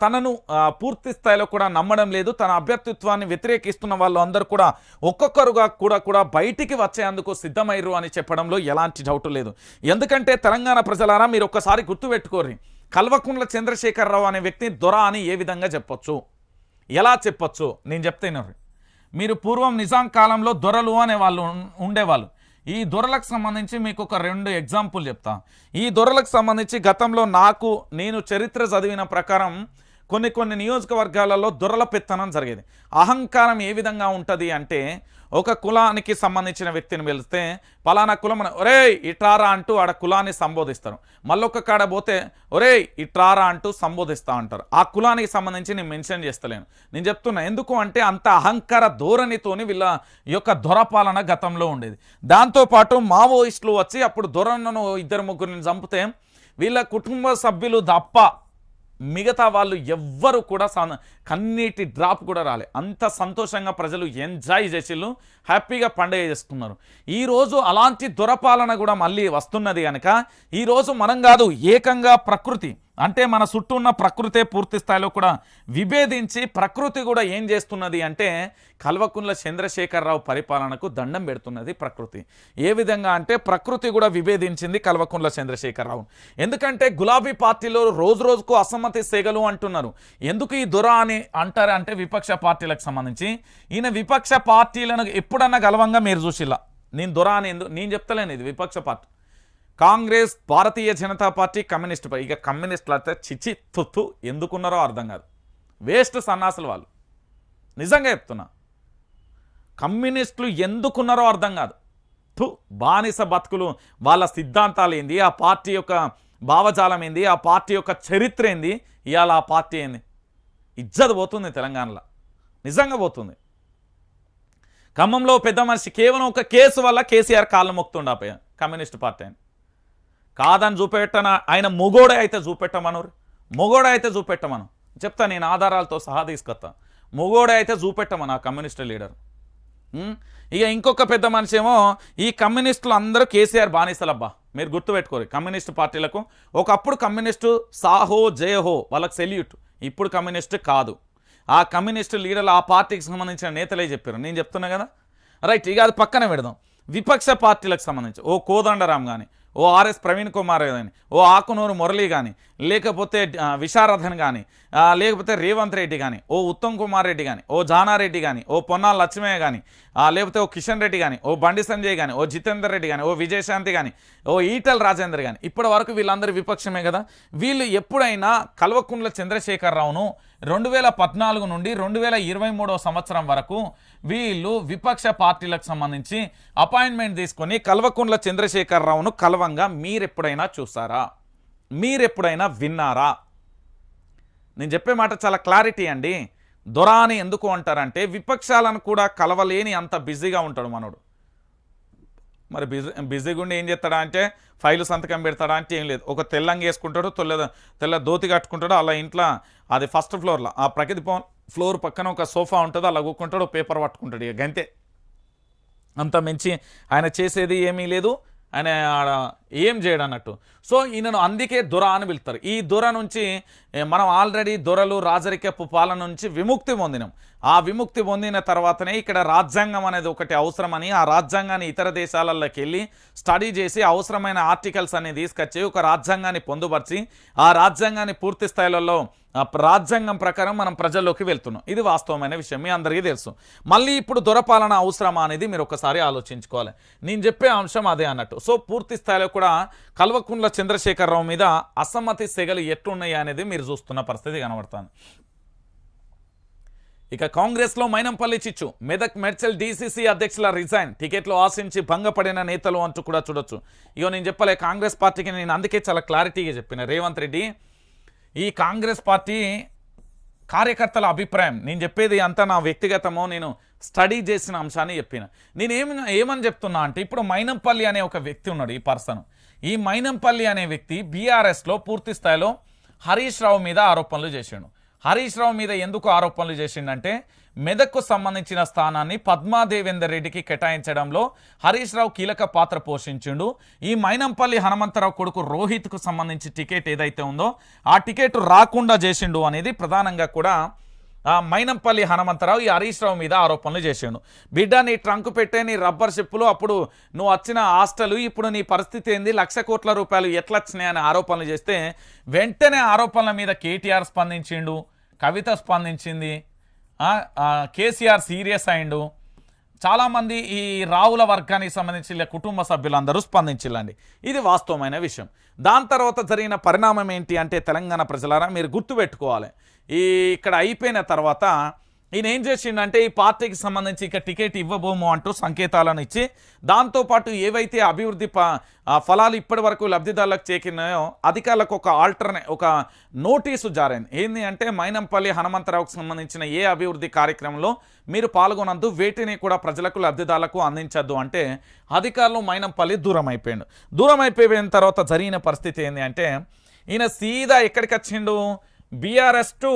తనను పూర్తి స్థాయిలో కూడా నమ్మడం లేదు. తన అభ్యర్థిత్వాన్ని వ్యతిరేకిస్తున్న వాళ్ళు అందరూ కూడా ఒక్కొక్కరుగా కూడా బయటికి వచ్చేందుకు సిద్ధమయ్యారు అని చెప్పడంలో ఎలాంటి డౌటు లేదు. ఎందుకంటే తెలంగాణ ప్రజలారా మీరు ఒక్కసారి గుర్తుపెట్టుకోర్రి, కల్వకుంట్ల చంద్రశేఖరరావు అనే వ్యక్తి దొర అని ఏ విధంగా చెప్పొచ్చు, ఎలా చెప్పొచ్చు నేను చెప్తాను. మీరు పూర్వం నిజాం కాలంలో దొరలు అనే వాళ్ళు ఉండేవాళ్ళు. ఈ దొరలకు సంబంధించి మీకు ఒక 2 ఎగ్జాంపుల్ చెప్తా. ఈ దొరలకు సంబంధించి గతంలో నేను చరిత్ర చదివిన ప్రకారం కొన్ని నియోజకవర్గాలలో దొరల పెత్తనం జరిగేది. అహంకారం ఏ విధంగా ఉంటుంది అంటే ఒక కులానికి సంబంధించిన వ్యక్తిని పిలిస్తే పలానా కులం ఒరేయ్ ఇట్రారా అంటూ ఆడ కులాన్ని సంబోధిస్తారు. మళ్ళొక కాడ పోతే ఒరేయ్ ఇట్రారా అంటూ సంబోధిస్తూ ఉంటారు. ఆ కులానికి సంబంధించి నేను మెన్షన్ చేస్తలేను, నేను చెప్తున్నా. ఎందుకు అంటే అంత అహంకార ధోరణితోని వీళ్ళ యొక్క దొరపాలన గతంలో ఉండేది. దాంతోపాటు మావోయిస్టులు వచ్చి అప్పుడు దొరను 2-3 చంపితే వీళ్ళ కుటుంబ సభ్యులు తప్ప మిగతా వాళ్ళు ఎవ్వరు కూడా కన్నీటి డ్రాప్ కూడా రాలే. అంత సంతోషంగా ప్రజలు ఎంజాయ్ చేసిళ్ళు, హ్యాపీగా పండుగ చేసుకున్నారు. ఈరోజు అలాంటి దొరపాలన కూడా మళ్ళీ వస్తున్నది కనుక ఈరోజు మనం కాదు, ఏకంగా ప్రకృతి అంటే మన చుట్టూ ఉన్న ప్రకృతే పూర్తి స్థాయిలో కూడా విభేదించి ప్రకృతి కూడా ఏం చేస్తున్నది అంటే కల్వకుంట్ల చంద్రశేఖరరావు పరిపాలనకు దండం పెడుతున్నది ప్రకృతి. ఏ విధంగా అంటే ప్రకృతి కూడా విభేదించింది కల్వకుంట్ల చంద్రశేఖరరావు. ఎందుకంటే గులాబీ పార్టీలో రోజుకు అసమ్మతి సెగలు అంటున్నారు. ఎందుకు ఈ దొర అని అంటారు అంటే విపక్ష పార్టీలకు సంబంధించి ఈయన విపక్ష పార్టీలను ఎప్పుడన్నా గలవంగా మీరు చూసిలా. నేను దొర అని నేను చెప్తలేను, ఇది విపక్ష party. Congress, Bharatiya Janata party, communist party. ఇక కమ్యూనిస్టులు అయితే చిచి తుత్తు ఎందుకున్నారో అర్థం కాదు, వేస్ట్ సన్నాసులు వాళ్ళు. నిజంగా చెప్తున్నా, కమ్యూనిస్టులు ఎందుకున్నారో అర్థం కాదు. బానిస బతుకులు, వాళ్ళ సిద్ధాంతాలు ఏంది, ఆ పార్టీ యొక్క భావజాలం ఏంది, ఆ పార్టీ యొక్క చరిత్ర ఏంది, ఇవాళ ఆ పార్టీ ఏంది. ఇజ్జత్ పోతుంది తెలంగాణలో, నిజంగా పోతుంది. ఖమ్మంలో పెద్ద మనిషి కేవలం ఒక కేసు వల్ల కేసీఆర్ కాళ్ళు మొక్కుతుండపోయా కమ్యూనిస్ట్ పార్టీ అని కాదని చూపెట్టన. ఆయన మొగోడే అయితే చూపెట్టమను, మొగోడే అయితే చూపెట్టమను చెప్తా, నేను ఆధారాలతో సహా తీసుకొస్తా. మొగోడే అయితే చూపెట్టమను ఆ కమ్యూనిస్ట్ లీడర్. ఇక ఇంకొక పెద్ద మనిషి ఏమో ఈ కమ్యూనిస్టులు అందరూ కేసీఆర్ బానిసలబ్బా. మీరు గుర్తుపెట్టుకోరు, కమ్యూనిస్ట్ పార్టీలకు ఒకప్పుడు కమ్యూనిస్టు సాహో జయహో వాళ్ళకి సెల్యూట్, ఇప్పుడు కమ్యూనిస్ట్ కాదు. ఆ కమ్యూనిస్టు లీడర్లు ఆ పార్టీకి సంబంధించిన నేతలే చెప్పారు, నేను చెప్తున్నా కదా. రైట్, ఇక అది పక్కన పెడదాం. విపక్ష పార్టీలకు సంబంధించి ఓ కోదండరాం కానీ, ఓ ఆర్ఎస్ ప్రవీణ్ కుమార్ కానీ, ఓ ఆకునూరు మురళి కానీ, లేకపోతే విశారథన్ కానీ, లేకపోతే రేవంత్ రెడ్డి కానీ, ఓ ఉత్తమ్ కుమార్ రెడ్డి కానీ, ఓ జానారెడ్డి కానీ, ఓ పొన్నాల లక్ష్మయ్య కానీ, లేకపోతే ఓ కిషన్ రెడ్డి కానీ, ఓ బండి సంజయ్ కానీ, ఓ జితేందర్ రెడ్డి కానీ, ఓ విజయశాంతి కానీ, ఓ ఈటల రాజేందర్ కానీ, ఇప్పటి వరకు వీళ్ళందరూ విపక్షమే కదా. వీళ్ళు ఎప్పుడైనా కల్వకుంట్ల చంద్రశేఖరరావును 2014 నుండి 2023 సంవత్సరం వరకు వీళ్ళు విపక్ష పార్టీలకు సంబంధించి అపాయింట్మెంట్ తీసుకొని కల్వకుంట్ల చంద్రశేఖరరావును కలవంగా మీరెప్పుడైనా చూసారా, మీరెప్పుడైనా విన్నారా? నేను చెప్పే మాట చాలా క్లారిటీ అండి. దొర అని ఎందుకు అంటారంటే విపక్షాలను కూడా కలవలేని అంత బిజీగా ఉంటాడు మనోడు. మరి బిజీగా ఉండి ఏం చేస్తాడా అంటే ఫైలు సంతకం పెడతాడా అంటే ఏం లేదు, ఒక తెల్లంగా వేసుకుంటాడు, తెల్ల ధోతి కట్టుకుంటాడు, అలా ఇంట్లో అది ఫస్ట్ ఫ్లోర్లో ఆ ప్రగతి భవన్ ఫ్లోర్ పక్కన ఒక సోఫా ఉంటుంది, అలా కూకుంటాడు, పేపర్ పట్టుకుంటాడు. ఇక గంతే, అంత మించి ఆయన చేసేది ఏమీ లేదు, ఆయన ఏం చేయడు అన్నట్టు. సో ఈయనను అందుకే దొర అని పిలుస్తారు. ఈ దొర నుంచి మనం ఆల్రెడీ దొరలు రాజరికపు పాలన నుంచి విముక్తి పొందినాం. ఆ విముక్తి పొందిన తర్వాతనే ఇక్కడ రాజ్యాంగం అనేది ఒకటి అవసరమని ఆ రాజ్యాంగాన్ని ఇతర దేశాలలోకి వెళ్ళి స్టడీ చేసి అవసరమైన ఆర్టికల్స్ అన్ని తీసుకొచ్చి ఒక రాజ్యాంగాన్ని పొందుపరిచి ఆ రాజ్యాంగాన్ని పూర్తి స్థాయిలలో రాజ్యాంగం ప్రకారం మనం ప్రజల్లోకి వెళ్తున్నాం. ఇది వాస్తవమైన విషయం, మీ అందరికీ తెలుసు. మళ్ళీ ఇప్పుడు దొరపాలన అవసరమా అనేది మీరు ఒకసారి ఆలోచించుకోవాలి. నేను చెప్పే అంశం అదే అన్నట్టు. సో పూర్తి స్థాయిలో కూడా కల్వకుంట్ల చంద్రశేఖరరావు మీద అసమ్మతి సెగలు ఎట్లున్నాయి అనేది మీరు చూస్తున్న పరిస్థితి కనబడుతుంది. ఇక కాంగ్రెస్లో మైనంపల్లి చిచ్చు, మెదక్ మెడ్చల్ డీసీసీ అధ్యక్షుల రిజైన్, టికెట్లు ఆశించి భంగపడిన నేతలు అంటూ కూడా చూడొచ్చు. ఇగో నేను చెప్పలే, కాంగ్రెస్ పార్టీకి నేను అందుకే చాలా క్లారిటీగా చెప్పిన, రేవంత్ రెడ్డి ఈ కాంగ్రెస్ పార్టీ కార్యకర్తల అభిప్రాయం. నేను చెప్పేది అంతా నా వ్యక్తిగతమో నేను స్టడీ చేసిన అంశాన్ని చెప్పిన. నేను ఏమని చెప్తున్నా అంటే, ఇప్పుడు మైనంపల్లి అనే ఒక వ్యక్తి ఉన్నాడు. ఈ పర్సన్, ఈ మైనంపల్లి అనే వ్యక్తి బీఆర్ఎస్లో పూర్తి స్థాయిలో హరీష్ రావు మీద ఆరోపణలు చేసిండు. హరీష్ రావు మీద ఎందుకు ఆరోపణలు చేసిండంటే, మెదక్కు సంబంధించిన స్థానాన్ని పద్మాదేవేందర్ రెడ్డికి కేటాయించడంలో హరీష్ రావు కీలక పాత్ర పోషించిండు. ఈ మైనంపల్లి హనుమంతరావు కొడుకు రోహిత్కు సంబంధించి టికెట్ ఏదైతే ఉందో ఆ టికెట్ రాకుండా చేసిండు అనేది ప్రధానంగా కూడా మైనంపల్లి హనుమంతరావు ఈ హరీష్ రావు మీద ఆరోపణలు చేసిండు. బిడ్డ, నీ ట్రంక్ పెట్టే నీ రబ్బర్ షిప్పులు, అప్పుడు నువ్వు వచ్చిన హాస్టల్, ఇప్పుడు నీ పరిస్థితి ఏంది, ₹1,00,00,000 కోట్ల ఎట్లా వచ్చినాయని ఆరోపణలు చేస్తే వెంటనే ఆరోపణల మీద కేటీఆర్ స్పందించిండు, కవిత స్పందించింది, కేసీఆర్ సీరియస్ అయిండు, చాలామంది ఈ రావుల వర్గానికి సంబంధించి కుటుంబ సభ్యులందరూ స్పందించాలండి. ఇది వాస్తవమైన విషయం. దాని తర్వాత జరిగిన పరిణామం ఏంటి అంటే, తెలంగాణ ప్రజలారా మీరు గుర్తుపెట్టుకోవాలి, ఇక్కడ అయిపోయిన తర్వాత ఈయన ఏం చేసిండంటే, ఈ పార్టీకి సంబంధించి ఇక టికెట్ ఇవ్వబోము అంటూ సంకేతాలను ఇచ్చి, దాంతోపాటు ఏవైతే అభివృద్ధి ఫలాలు ఇప్పటి వరకు లబ్ధిదారులకు చేకినాయో అధికారులకు ఒక నోటీసు జారైంది. ఏంది అంటే, మైనంపల్లి హనుమంతరావుకు సంబంధించిన ఏ అభివృద్ధి కార్యక్రమంలో మీరు పాల్గొనద్దు, వేటిని కూడా ప్రజలకు లబ్ధిదారులకు అందించద్దు అంటే అధికారులు మైనంపల్లి దూరం అయిపోయిండు. దూరం అయిపోయిన తర్వాత జరిగిన పరిస్థితి ఏంది అంటే, ఈయన సీదా ఎక్కడికి వచ్చిండు, బీఆర్ఎస్ టు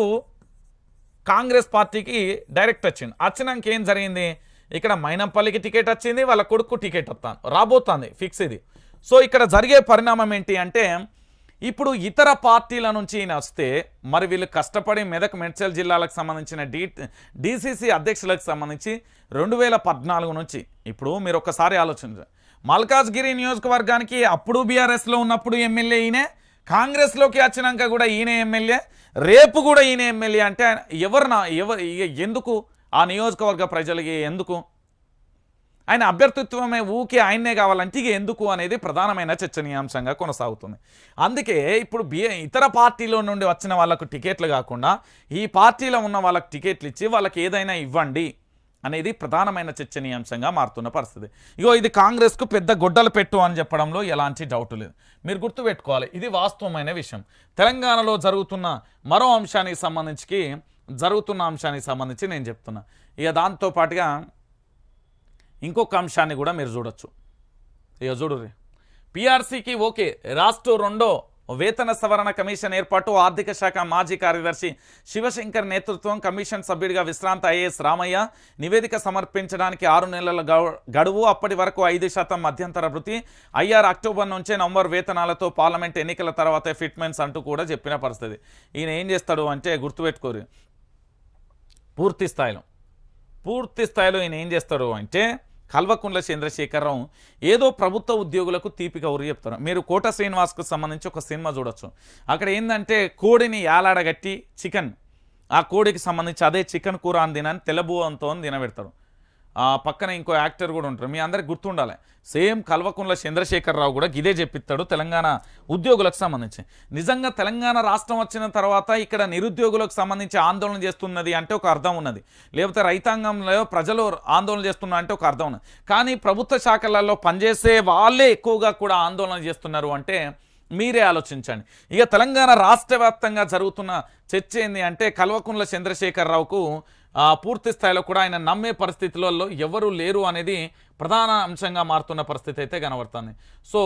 కాంగ్రెస్ పార్టీకి డైరెక్ట్ వచ్చింది. వచ్చినాక ఏం జరిగింది, ఇక్కడ మైనంపల్లికి టికెట్ వచ్చింది, వాళ్ళ కొడుకు టికెట్ రాబోతుంది ఫిక్స్ ఇది. సో ఇక్కడ జరిగే పరిణామం ఏంటి అంటే, ఇప్పుడు ఇతర పార్టీల నుంచి ఈయన వస్తే మరి వీళ్ళు కష్టపడి మెదక్ మేడ్చల్ జిల్లాలకు సంబంధించిన డీసీసీ అధ్యక్షులకు సంబంధించి 2014 నుంచి ఇప్పుడు మీరు ఒక్కసారి ఆలోచించారు. మల్కాజ్గిరి నియోజకవర్గానికి అప్పుడు బీఆర్ఎస్లో ఉన్నప్పుడు ఎమ్మెల్యే ఈయనే, కాంగ్రెస్లోకి వచ్చినాక కూడా ఈయన ఎమ్మెల్యే, రేపు కూడా ఈయన ఎమ్మెల్యే అంటే ఎందుకు ఆ నియోజకవర్గ ప్రజలకి ఎందుకు ఆయన అభ్యర్థిత్వమే ఊకే ఆయన్నే కావాలంటే ఇక ఎందుకు అనేది ప్రధానమైన చర్చనీయాంశంగా కొనసాగుతుంది. అందుకే ఇప్పుడు ఇతర పార్టీలో నుండి వచ్చిన వాళ్ళకు టికెట్లు కాకుండా ఈ పార్టీలో ఉన్న వాళ్ళకి టికెట్లు ఇచ్చి వాళ్ళకి ఏదైనా ఇవ్వండి అనేది ప్రధానమైన చర్చనీయాంశంగా మారుతున్న పరిస్థితి. ఇగో ఇది కాంగ్రెస్కు పెద్ద గొడ్డలు పెట్టు అని చెప్పడంలో ఎలాంటి డౌట్ లేదు. మీరు గుర్తుపెట్టుకోవాలి, ఇది వాస్తవమైన విషయం. తెలంగాణలో జరుగుతున్న మరో అంశానికి సంబంధించి నేను చెప్తున్నా. ఇక దాంతోపాటుగా ఇంకొక అంశాన్ని కూడా మీరు చూడొచ్చు. ఇక చూడుర్రి, పీఆర్సీకి ఓకే, రాష్ట్ర 2వ వేతన సవరణ కమిషన్ ఏర్పాటు, ఆర్థిక శాఖ మాజీ కార్యదర్శి శివశంకర్ నేతృత్వం, కమిషన్ సభ్యుడిగా విశ్రాంత ఐఏఎస్ రామయ్య, నివేదిక సమర్పించడానికి 6 నెలల గడువు, అప్పటి వరకు 5% మధ్యంతర వృత్తి, అక్టోబర్ నుంచే నవంబర్ వేతనాలతో పార్లమెంట్ ఎన్నికల తర్వాతే ఫిట్మెంట్స్ అంటూ కూడా చెప్పిన పరిస్థితి. ఈయన ఏం చేస్తాడు అంటే, గుర్తుపెట్టుకోరు, పూర్తి స్థాయిలో ఈయన ఏం చేస్తాడు అంటే, కల్వకుంట్ల చంద్రశేఖరరావు ఏదో ప్రభుత్వ ఉద్యోగులకు తీపి కౌరు చెప్తారు. మీరు కోట శ్రీనివాస్కు సంబంధించి ఒక సినిమా చూడొచ్చు. అక్కడ ఏంటంటే, కోడిని ఏలాడగట్టి చికెన్, ఆ కోడికి సంబంధించి అదే చికెన్ కూర అని తినని తెల్లబువంతో తినబెడతారు. పక్కన ఇంకో యాక్టర్ కూడా ఉంటారు, మీ అందరికి గుర్తుండాలి. సేమ్ కల్వకుంట్ల చంద్రశేఖరరావు కూడా ఇదే చెప్పిస్తాడు తెలంగాణ ఉద్యోగులకు సంబంధించి. నిజంగా తెలంగాణ రాష్ట్రం వచ్చిన తర్వాత ఇక్కడ నిరుద్యోగులకు సంబంధించి ఆందోళన చేస్తున్నది అంటే ఒక అర్థం ఉన్నది, లేకపోతే రైతాంగంలో ప్రజలు ఆందోళన చేస్తున్నా అంటే ఒక అర్థం ఉన్నది. కానీ ప్రభుత్వ శాఖలలో పనిచేసే వాళ్ళే ఎక్కువగా కూడా ఆందోళన చేస్తున్నారు అంటే మీరే ఆలోచించండి. ఇక తెలంగాణ రాష్ట్ర వ్యాప్తంగా జరుగుతున్న చర్చ ఏంది అంటే, కల్వకుంట్ల చంద్రశేఖరరావుకు పూర్తి స్థాయిలో కూడా ఆయన నమ్మే పరిస్థితులలో ఎవరు లేరు అనేది ప్రధాన అంశంగా మారుతున్న పరిస్థితి అయితే కనబడుతుంది. సో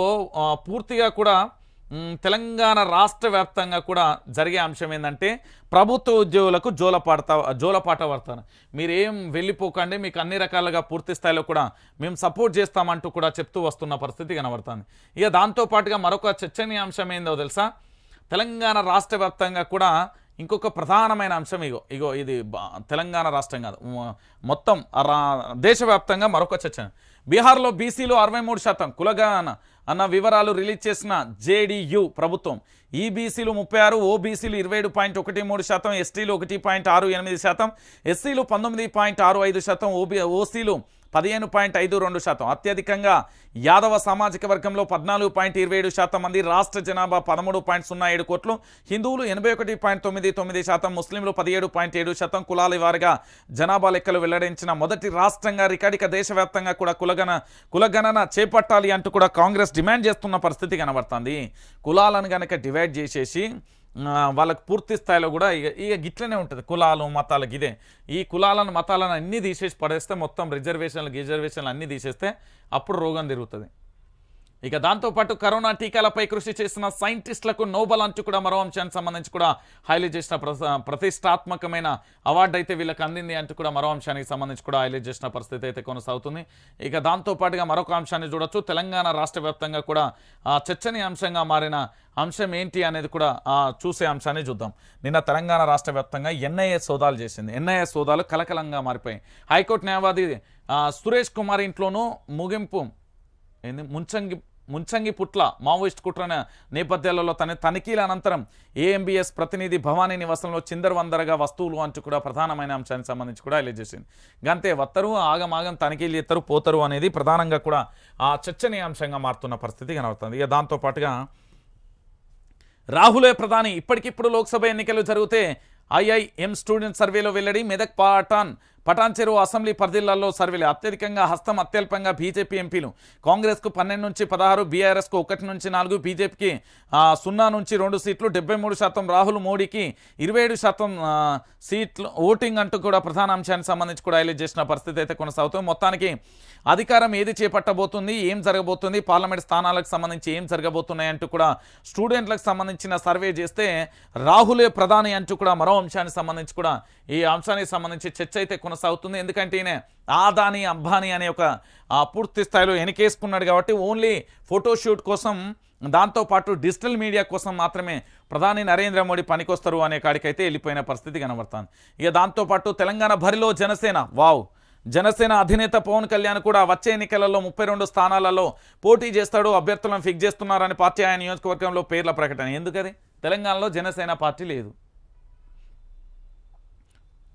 పూర్తిగా కూడా తెలంగాణ రాష్ట్ర వ్యాప్తంగా కూడా జరిగే అంశం ఏంటంటే, ప్రభుత్వ ఉద్యోగులకు జోలపాట పడతారు. మీరేం వెళ్ళిపోకండి, మీకు అన్ని రకాలుగా పూర్తి స్థాయిలో కూడా మేము సపోర్ట్ చేస్తామంటూ కూడా చెప్తూ వస్తున్న పరిస్థితి కనబడుతుంది. ఇక దాంతోపాటుగా మరొక చర్చనీయాంశం ఏందో తెలుసా, తెలంగాణ రాష్ట్ర వ్యాప్తంగా కూడా ఇంకొక ప్రధానమైన అంశం ఇగో ఇది తెలంగాణ రాష్ట్రం కాదు, మొత్తం దేశవ్యాప్తంగా మరొక చర్చ. బీహార్లో బీసీలు 63% కులగణన అన్న వివరాలు రిలీజ్ చేసిన జేడీయూ ప్రభుత్వం. ఈబీసీలు 36%, ఓబీసీలు 27.13%, ఎస్టీలు 1.68%, ఎస్సీలు 19.65%, ఓసీలు 15.52%. అత్యధికంగా యాదవ సామాజిక వర్గంలో 14.27% మంది, రాష్ట్ర జనాభా 13.07 కోట్లు, హిందువులు 81.99%, ముస్లింలు 17.7%. కులాల వారిగా జనాభా లెక్కలు వెల్లడించిన మొదటి రాష్ట్రంగా రికార్డిక దేశవ్యాప్తంగా కూడా కులగణన చేపట్టాలి అంటూ కూడా కాంగ్రెస్ డిమాండ్ చేస్తున్న పరిస్థితి కనబడుతుంది. కులాలను కనుక డివైడ్ చేసేసి వాళ్ళకు పూర్తి స్థాయిలో కూడా ఇక గిట్లనే ఉంటుంది కులాలు మతాలకు ఇదే. ఈ కులాలను మతాలను అన్నీ తీసేసి పడేస్తే మొత్తం రిజర్వేషన్లు అన్నీ తీసేస్తే అప్పుడు రోగం తిరుగుతుంది. ఇక దాంతోపాటు కరోనా టీకాలపై కృషి చేసిన సైంటిస్టులకు నోబెల్ అంటూ కూడా మరో అంశానికి సంబంధించి కూడా హైలైట్ చేసిన ప్రతిష్టాత్మకమైన అవార్డు అయితే వీళ్ళకి అందింది అంటూ కూడా మరో అంశానికి సంబంధించి కూడా హైలైట్ చేసిన పరిస్థితి అయితే కొనసాగుతుంది. ఇక దాంతోపాటుగా మరొక అంశాన్ని చూడొచ్చు. తెలంగాణ రాష్ట్ర వ్యాప్తంగా కూడా చర్చనీయాంశంగా మారిన అంశం ఏంటి అనేది కూడా చూసే అంశాన్ని చూద్దాం. నిన్న తెలంగాణ రాష్ట్ర వ్యాప్తంగా ఎన్ఐఏ సోదాలు చేసింది. ఎన్ఐఏ సోదాలు కలకలంగా మారిపోయాయి. హైకోర్టు న్యాయవాది సురేష్ కుమార్ ఇంట్లోనూ ముగింపు ముంచంగి పుట్ల మావోయిస్ట్ కుట్ర నేపథ్యాలలో తనిఖీల అనంతరం ఏఎంబీఎస్ ప్రతినిధి భవానీ నివాసంలో చిందరవందరగా వస్తువులు అంటూ కూడా ప్రధానమైన అంశానికి సంబంధించి కూడా హైలైట్ చేసింది. గంతే వత్తరు ఆగమాగం తనిఖీలు చేస్తారు పోతారు అనేది ప్రధానంగా కూడా చర్చనీయాంశంగా మారుతున్న పరిస్థితి కనబడుతుంది. ఇక దాంతోపాటుగా రాహులే ప్రధాని ఇప్పటికిప్పుడు లోక్సభ ఎన్నికలు జరిగితే ఐఐఎం స్టూడెంట్ సర్వేలో వెల్లడి. మెదక్ పటాన్ చెరువు అసెంబ్లీ పరిధిలలో సర్వేలు అత్యధికంగా హస్తం అత్యల్పంగా బీజేపీ ఎంపీలు. కాంగ్రెస్కు 12 నుంచి 16, బీఆర్ఎస్కు 1 నుంచి 4, బీజేపీకి 0 నుంచి 2 సీట్లు, 73%. రాహుల్ మోడీకి 27% సీట్లు ఓటింగ్ అంటూ కూడా ప్రధాన అంశానికి సంబంధించి కూడా హైలైట్ చేసిన పరిస్థితి అయితే కొనసాగుతుంది. మొత్తానికి అధికారం ఏది చేపట్టబోతుంది, ఏం జరగబోతుంది, పార్లమెంట్ స్థానాలకు సంబంధించి ఏం జరగబోతున్నాయి అంటూ కూడా స్టూడెంట్లకు సంబంధించిన సర్వే చేస్తే రాహులే ప్రధాని అంటూ కూడా మరో అంశానికి సంబంధించి కూడా ఈ అంశానికి సంబంధించి చర్చ అయితే కొనసాగుతుంది. ఎందుకంటే ఈయన ఆదాని అంబానీ అనే ఒక పూర్తి స్థాయిలో వెనకేసుకున్నాడు కాబట్టి ఓన్లీ ఫోటోషూట్ కోసం దాంతోపాటు డిజిటల్ మీడియా కోసం మాత్రమే ప్రధాని నరేంద్ర మోడీ పనికొస్తారు అనే కాడికైతే వెళ్ళిపోయిన పరిస్థితి కనబడుతుంది. ఇక దాంతోపాటు తెలంగాణ బరిలో జనసేన అధినేత పవన్ కళ్యాణ్ కూడా వచ్చే ఎన్నికలలో 32 స్థానాలలో పోటీ చేస్తాడు. అభ్యర్థులను ఫిక్స్ చేస్తున్నారని పార్టీ ఆయన నియోజకవర్గంలో పేర్ల ప్రకటన. ఎందుకది? తెలంగాణలో జనసేన పార్టీ లేదు,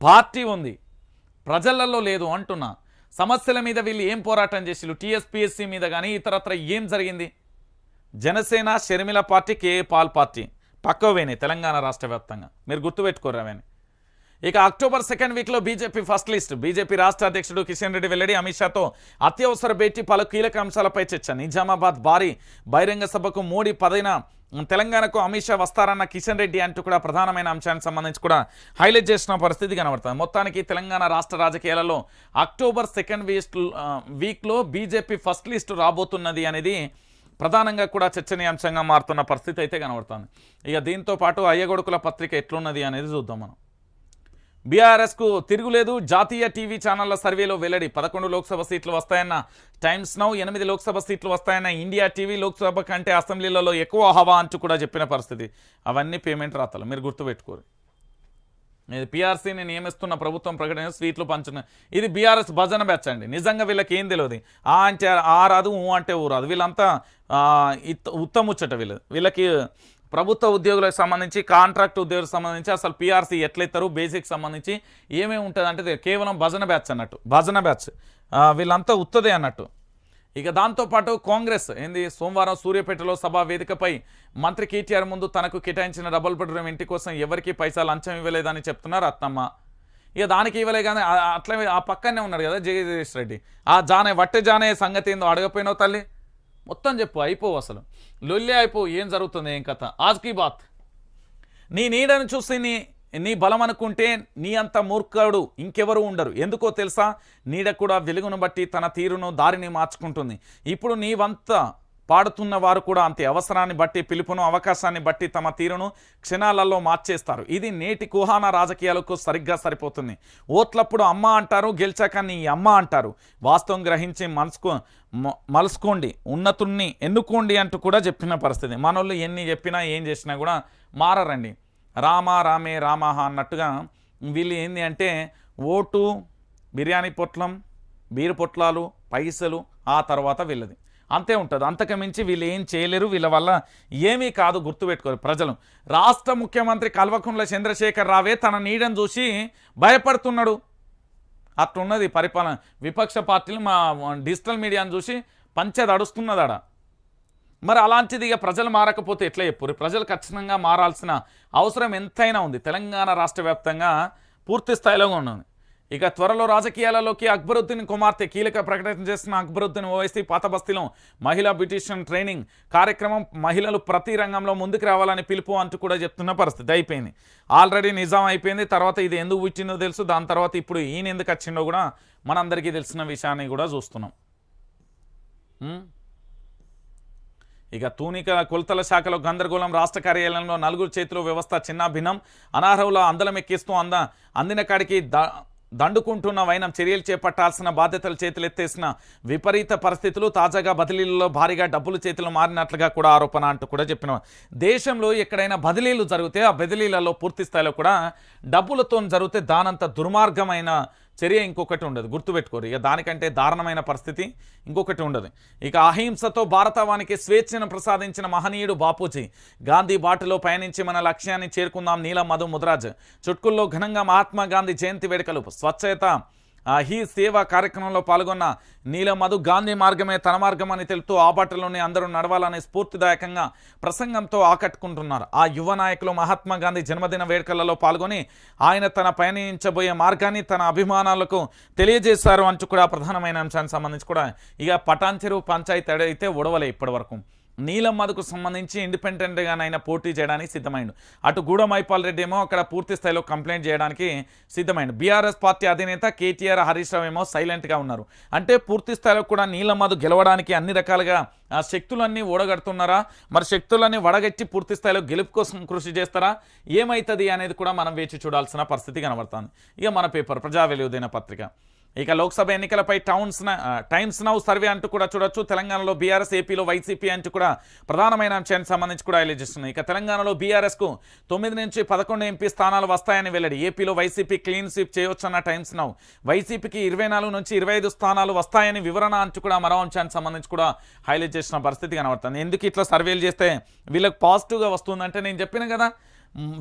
పార్టీ ఉంది, ప్రజలలో లేదు అంటున్నా. సమస్యల మీద వీళ్ళు ఏం పోరాటం చేసిళ్ళు? టీఎస్పీఎస్సీ మీద కానీ ఇతరత్ర ఏం జరిగింది? Janasena Sharmila party, KA Paul party పక్కవేనే తెలంగాణ రాష్ట్ర వ్యాప్తంగా. మీరు గుర్తుపెట్టుకోరు అవన్నీ. ఇక అక్టోబర్ 2nd వీక్లో బీజేపీ ఫస్ట్ లిస్ట్. బీజేపీ రాష్ట్ర అధ్యక్షుడు కిషన్ రెడ్డి వెల్లడి. అమిత్ షాతో అత్యవసర భేటీ, పలు కీలక అంశాలపై చర్చ. నిజామాబాద్ భారీ బహిరంగ సభకు మోడీ 10న తెలంగాణకు అమిత్ షా వస్తారన్న కిషన్ రెడ్డి అంటూ కూడా ప్రధానమైన అంశానికి సంబంధించి కూడా హైలైట్ చేసిన పరిస్థితి కనబడుతుంది. మొత్తానికి తెలంగాణ రాష్ట్ర రాజకీయాలలో అక్టోబర్ 2nd వీక్లో బీజేపీ ఫస్ట్ లిస్ట్ రాబోతున్నది అనేది ప్రధానంగా కూడా చర్చనీయాంశంగా మారుతున్న పరిస్థితి అయితే కనబడుతుంది. ఇక దీంతో పాటు అయ్యగొడుకుల పత్రిక ఎట్లున్నది అనేది చూద్దాం మనం. బీఆర్ఎస్కు తిరుగులేదు. జాతీయ టీవీ ఛానళ్ల సర్వేలో వెల్లడి. 11 లోక్సభ సీట్లు వస్తాయన్న టైమ్స్ నౌ, 8 లోక్సభ సీట్లు వస్తాయన్న ఇండియా టీవీ. లోక్సభ కంటే అసెంబ్లీలలో ఎక్కువ హవా అంటూ కూడా చెప్పిన పరిస్థితి. అవన్నీ పేమెంట్ రాతలు, మీరు గుర్తుపెట్టుకోరు. ఇది పీఆర్సీని నియమిస్తున్న ప్రభుత్వం ప్రకటన స్వీట్లు పంచున్న ఇది బీఆర్ఎస్ భజన బ్యాచ్ అండి. నిజంగా వీళ్ళకి ఏం తెలియదు. ఆ అంటే ఆ రాదు, ఊ అంటే ఊ రాదు. వీళ్ళంతా ఉత్తముచ్చట వీళ్ళకి ప్రభుత్వ ఉద్యోగులకు సంబంధించి, కాంట్రాక్ట్ ఉద్యోగులకు సంబంధించి అసలు పీఆర్సీ ఎట్లయితారు, బేసిక్ సంబంధించి ఏమేమి ఉంటుంది అంటే కేవలం భజన బ్యాచ్ అన్నట్టు. భజన బ్యాచ్ వీళ్ళంతా ఉత్తదే అన్నట్టు. ఇక దాంతోపాటు కాంగ్రెస్ సోమవారం సూర్యాపేటలో సభా వేదికపై మంత్రి కేటీఆర్ ముందు తనకు కేటాయించిన డబుల్ బెడ్రూమ్ ఇంటి కోసం ఎవరికి పైసలు లంచం ఇవ్వలేదని చెప్తున్నారు అత్తమ్మ. ఇక దానికి ఇవ్వలే కానీ అట్లా ఆ పక్కనే ఉన్నాడు కదా జగదీష్ రెడ్డి. ఆ వట్టె జానే సంగతి ఏందో అడగపోయినావు తల్లి, మొత్తం చెప్పు, అయిపోవు. అసలు లొల్లే అయిపోవు. ఏం జరుగుతుంది, ఏం కథ? ఆజ్కి బాత్. నీ నీడను చూసి నీ బలం అనుకుంటే నీ అంత మూర్ఖుడు ఇంకెవరు ఉండరు. ఎందుకో తెలుసా? నీడ కూడా వెలుగును బట్టి తన తీరును దారిని మార్చుకుంటుంది. ఇప్పుడు నీవంత పాడుతున్న వారు కూడా అంతే. అవసరాన్ని బట్టి, పిలుపును, అవకాశాన్ని బట్టి తమ తీరును క్షణాలలో మార్చేస్తారు. ఇది నేటి కుహానా రాజకీయాలకు సరిగ్గా సరిపోతుంది. ఓట్లప్పుడు అమ్మ అంటారు, గెలిచాక నీ అమ్మ అంటారు. వాస్తవం గ్రహించి మలుసుకోండి, ఉన్నతుణ్ణి ఎన్నుకోండి అంటూ కూడా చెప్పిన పరిస్థితి. మనోళ్ళు ఎన్ని చెప్పినా ఏం చేసినా కూడా మారరండి. రామ రామే రామహ అన్నట్టుగా వీళ్ళు ఏంది అంటే ఓటు, బిర్యానీ పొట్లం, బీరు పొట్లాలు, పైసలు, ఆ తర్వాత వీళ్ళది అంతే ఉంటుంది. అంతకుమించి వీళ్ళు ఏం చేయలేరు. వీళ్ళ వల్ల ఏమీ కాదు, గుర్తుపెట్టుకోరు ప్రజలు. రాష్ట్ర ముఖ్యమంత్రి కల్వకుంట్ల చంద్రశేఖర్ రావే తన నీడను చూసి భయపడుతున్నాడు. అట్లున్నది పరిపాలన. విపక్ష పార్టీలు మా డిజిటల్ మీడియాను చూసి పంచెదడుస్తున్నదాడ. మరి అలాంటిది ఇక ప్రజలు మారకపోతే ఎట్లా చెప్పురు? ప్రజలు ఖచ్చితంగా మారాల్సిన అవసరం ఎంతైనా ఉంది. తెలంగాణ రాష్ట్ర వ్యాప్తంగా పూర్తి స్థాయిలో ఉన్నది. ఇక త్వరలో రాజకీయాలలోకి అక్బరుద్దీన్ కుమార్తె కీలక ప్రకటన చేసిన అక్బరుద్దీన్ ఓవైసీ పాత బస్తీలో మహిళా బ్యూటిషియన్ ట్రైనింగ్ కార్యక్రమం. మహిళలు ప్రతి రంగంలో ముందుకు రావాలని పిలుపు అంటూ కూడా చెప్తున్న పరిస్థితి అయిపోయింది. ఆల్రెడీ నిజం అయిపోయింది. తర్వాత ఇది ఎందుకు పుట్టిందో తెలుసు. దాని తర్వాత ఇప్పుడు ఈయన ఎందుకు వచ్చిండో కూడా మనందరికీ తెలిసిన విషయాన్ని కూడా చూస్తున్నాం. ఇక తూనిక కొలతల శాఖలో గందరగోళం. రాష్ట్ర కార్యాలయంలో 4 చేతుల వ్యవస్థ చిన్నాభిన్నం. అనర్హుల అందలం ఎక్కిస్తూ అందిన కాడికి దండుకుంటున్న వైనం. చర్యలు చేపట్టాల్సిన బాధ్యతలు చేతులెత్తేసిన విపరీత పరిస్థితులు. తాజాగా బదిలీలలో భారీగా డబ్బులు చేతులు మారినట్లుగా కూడా ఆరోపణ అంటూ కూడా చెప్పిన. దేశంలో ఎక్కడైనా బదిలీలు జరిగితే ఆ బదిలీలలో పూర్తి స్థాయిలో కూడా డబ్బులతో జరిగితే దానంత దుర్మార్గమైన చర్య ఇంకొకటి ఉండదు. గుర్తుపెట్టుకోరు. ఇక దానికంటే దారుణమైన పరిస్థితి ఇంకొకటి ఉండదు. ఇక అహింసతో భారతవానికి స్వేచ్ఛను ప్రసాదించిన మహనీయుడు బాపూజీ. గాంధీ బాటలో పయనించి మన లక్ష్యాన్ని చేరుకుందాం. నీలం మధు ముదిరాజ్. చుట్కుల్లో ఘనంగా మహాత్మా గాంధీ జయంతి వేడుకలు. స్వచ్ఛత హీ సేవా కార్యక్రమంలో పాల్గొన్న నీలం మధు గాంధీ మార్గమే తన మార్గం అని తెలుపుతూ ఆ బాటలోనే అందరూ నడవాలనే స్ఫూర్తిదాయకంగా ప్రసంగంతో ఆకట్టుకుంటున్నారు. ఆ యువ నాయకులు మహాత్మా గాంధీ జన్మదిన వేడుకలలో పాల్గొని ఆయన తన పయనించబోయే మార్గాన్ని తన అభిమానాలకు తెలియజేశారు అంటూ కూడా ప్రధానమైన అంశానికి సంబంధించి కూడా ఇక పటాన్ చెరువు పంచాయతీ అయితే ఒడవలే ఇప్పటి వరకు. నీలం మధుకు సంబంధించి ఇండిపెండెంట్గానైనా పోటీ చేయడానికి సిద్ధమైండు. అటు గూడెం మైపాల్ రెడ్డి ఏమో అక్కడ పూర్తి స్థాయిలో కంప్లైంట్ చేయడానికి సిద్ధమైండు. బీఆర్ఎస్ పార్టీ అధినేత కేటీఆర్ హరీష్ రావు ఏమో సైలెంట్గా ఉన్నారు. అంటే పూర్తి స్థాయిలో కూడా నీలం మధు గెలవడానికి అన్ని రకాలుగా ఆ శక్తులన్నీ ఓడగడుతున్నారా, మరి శక్తులన్నీ వడగట్టి పూర్తి స్థాయిలో గెలుపు కోసం కృషి చేస్తారా, ఏమవుతుంది అనేది కూడా మనం వేచి చూడాల్సిన పరిస్థితి కనబడుతుంది. ఇక మన పేపర్ ప్రజా వెలుగు దినపత్రిక. ఇక లోక్సభ ఎన్నికలపై టైమ్స్ నౌ సర్వే అంటూ కూడా చూడొచ్చు. తెలంగాణలో బీఆర్ఎస్, ఏపీలో వైసీపీ అంటూ కూడా ప్రధానమైన అంశానికి సంబంధించి కూడా హైలైట్ చేస్తున్నాయి. ఇక తెలంగాణలో బీఆర్ఎస్కు 9 నుంచి 11 ఎంపీ స్థానాలు వస్తాయని వెల్లడి. ఏపీలో వైసీపీ క్లీన్ స్వీప్ చేయొచ్చన్న టైమ్స్ నౌ. వైసీపీకి 24 నుంచి 25 స్థానాలు వస్తాయని వివరణ అంటూ కూడా మరో అంశానికి సంబంధించి కూడా హైలైట్ చేసిన పరిస్థితి కనబడుతుంది. ఎందుకు ఇట్లా సర్వేలు చేస్తే వీళ్ళకి పాజిటివ్గా వస్తుందంటే నేను చెప్పిన కదా,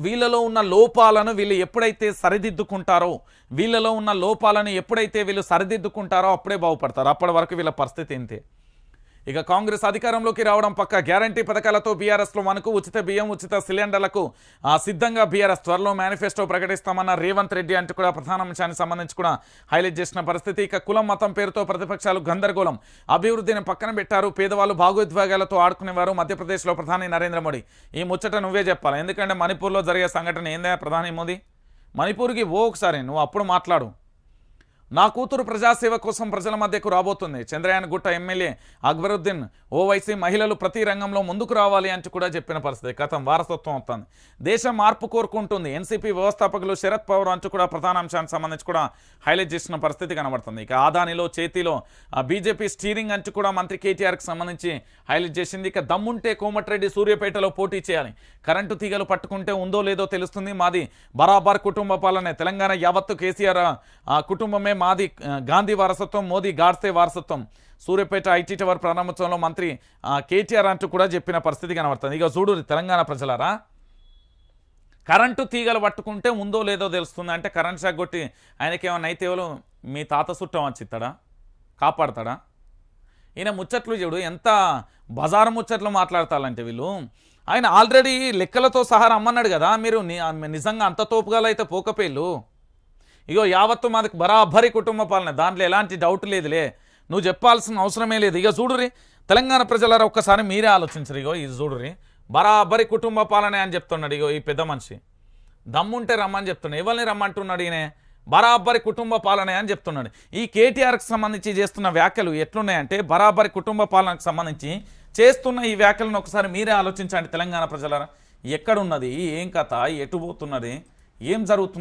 వీళ్ళలో ఉన్న లోపాలను వీళ్ళు ఎప్పుడైతే సరిదిద్దుకుంటారో వీళ్ళు సరిదిద్దుకుంటారో అప్పుడే బాగుపడతారు. అప్పటి వరకు వీళ్ళ పరిస్థితి ఇంతే. ఇక కాంగ్రెస్ అధికారంలోకి రావడం పక్క. గ్యారంటీ పథకాలతో బీఆర్ఎస్లో మనకు ఉచిత బియ్యం, ఉచిత సిలిండర్లకు సిద్ధంగా బీఆర్ఎస్. త్వరలో మేనిఫెస్టో ప్రకటిస్తామన్న రేవంత్ రెడ్డి అంటూ కూడా ప్రధాన అంశానికి సంబంధించి కూడా హైలైట్ చేసిన పరిస్థితి. ఇక కులం మతం పేరుతో ప్రతిపక్షాలు గందరగోళం. అభివృద్ధిని పక్కన పెట్టారు. పేదవాళ్ళు భాగోద్వేగాలతో ఆడుకునేవారు. మధ్యప్రదేశ్లో ప్రధాని నరేంద్ర మోడీ. ఈ ముచ్చట నువ్వే చెప్పాలి. ఎందుకంటే మణిపూర్లో జరిగే సంఘటన ఏందా ప్రధాని మోదీ? మణిపూర్కి ఒకసారి నువ్వు అప్పుడు మాట్లాడు. నా కూతురు ప్రజాసేవ కోసం ప్రజల మధ్యకు రాబోతుంది. చంద్రయాన్ గుట్ట ఎమ్మెల్యే అక్బరుద్దీన్ ఓవైసీ మహిళలు ప్రతి రంగంలో ముందుకు రావాలి అంటూ కూడా చెప్పిన పరిస్థితి. గతం వారసత్వం అవుతుంది. దేశం మార్పు కోరుకుంటుంది. ఎన్సీపీ వ్యవస్థాపకులు శరద్ పవార్ అంటూ కూడా ప్రధాన అంశానికి సంబంధించి కూడా హైలైట్ చేసిన పరిస్థితి కనబడుతుంది. ఇక ఆదానిలో చేతిలో బీజేపీ స్టీరింగ్ అంటూ కూడా మంత్రి కేటీఆర్కి సంబంధించి హైలైట్ చేసింది. ఇక దమ్ముంటే కోమటిరెడ్డి సూర్యాపేటలో పోటీ చేయాలి. కరెంటు తీగలు పట్టుకుంటే ఉందో లేదో తెలుస్తుంది. మాది బరాబర్ కుటుంబ పాలనే. తెలంగాణ యావత్తు కేసీఆర్ కుటుంబమే మాది. గాంధీ వారసత్వం, మోదీ గాడ్సే వారసత్వం. సూర్యాపేట ఐటీ టవర్ ప్రారంభోత్సవంలో మంత్రి కేటీఆర్ అంటూ కూడా చెప్పిన పరిస్థితి కనబడుతుంది. ఇక చూడు తెలంగాణ ప్రజలారా, కరెంటు తీగలు పట్టుకుంటే ఉందో లేదో తెలుస్తుంది. అంటే కరెంట్ షాక్ కొట్టి ఆయనకేమన్నా అయితే మీ తాత చుట్టం వచ్చిస్తాడా, కాపాడతాడా? ఈయన ముచ్చట్లు చూడు ఎంత బజారు ముచ్చట్లు మాట్లాడతారంటే వీళ్ళు. ఆయన ఆల్రెడీ లెక్కలతో సహా రమ్మన్నాడు కదా. మీరు నిజంగా అంత తోపుగాలు అయితే పోకపోయిళ్ళు. ఇగో యావత్తు మాది బరాబరి కుటుంబ పాలన, దాంట్లో ఎలాంటి డౌట్ లేదులే, నువ్వు చెప్పాల్సిన అవసరమే లేదు. ఇక చూడురి తెలంగాణ ప్రజలారా, ఒక్కసారి మీరే ఆలోచించరు. ఇగో ఇది చూడురి, బరాబరి కుటుంబ పాలనే అని చెప్తున్నాడు. ఇగో ఈ పెద్ద మనిషి దమ్ముంటే రమ్మని చెప్తున్నాడు. ఎవరిని రమ్మంటున్నాడు ఈయన? బరాబరి కుటుంబ పాలనే అని చెప్తున్నాడు. ఈ కేటీఆర్కి సంబంధించి చేస్తున్న వ్యాఖ్యలు ఎట్లున్నాయంటే, బరాబరి కుటుంబ పాలనకు సంబంధించి చేస్తున్న ఈ వ్యాఖ్యలను ఒకసారి మీరే ఆలోచించండి తెలంగాణ ప్రజలారా. ఎక్కడున్నది, ఏం కథ, ఎటు పోతున్నది, ఏం జరుగుతుంది?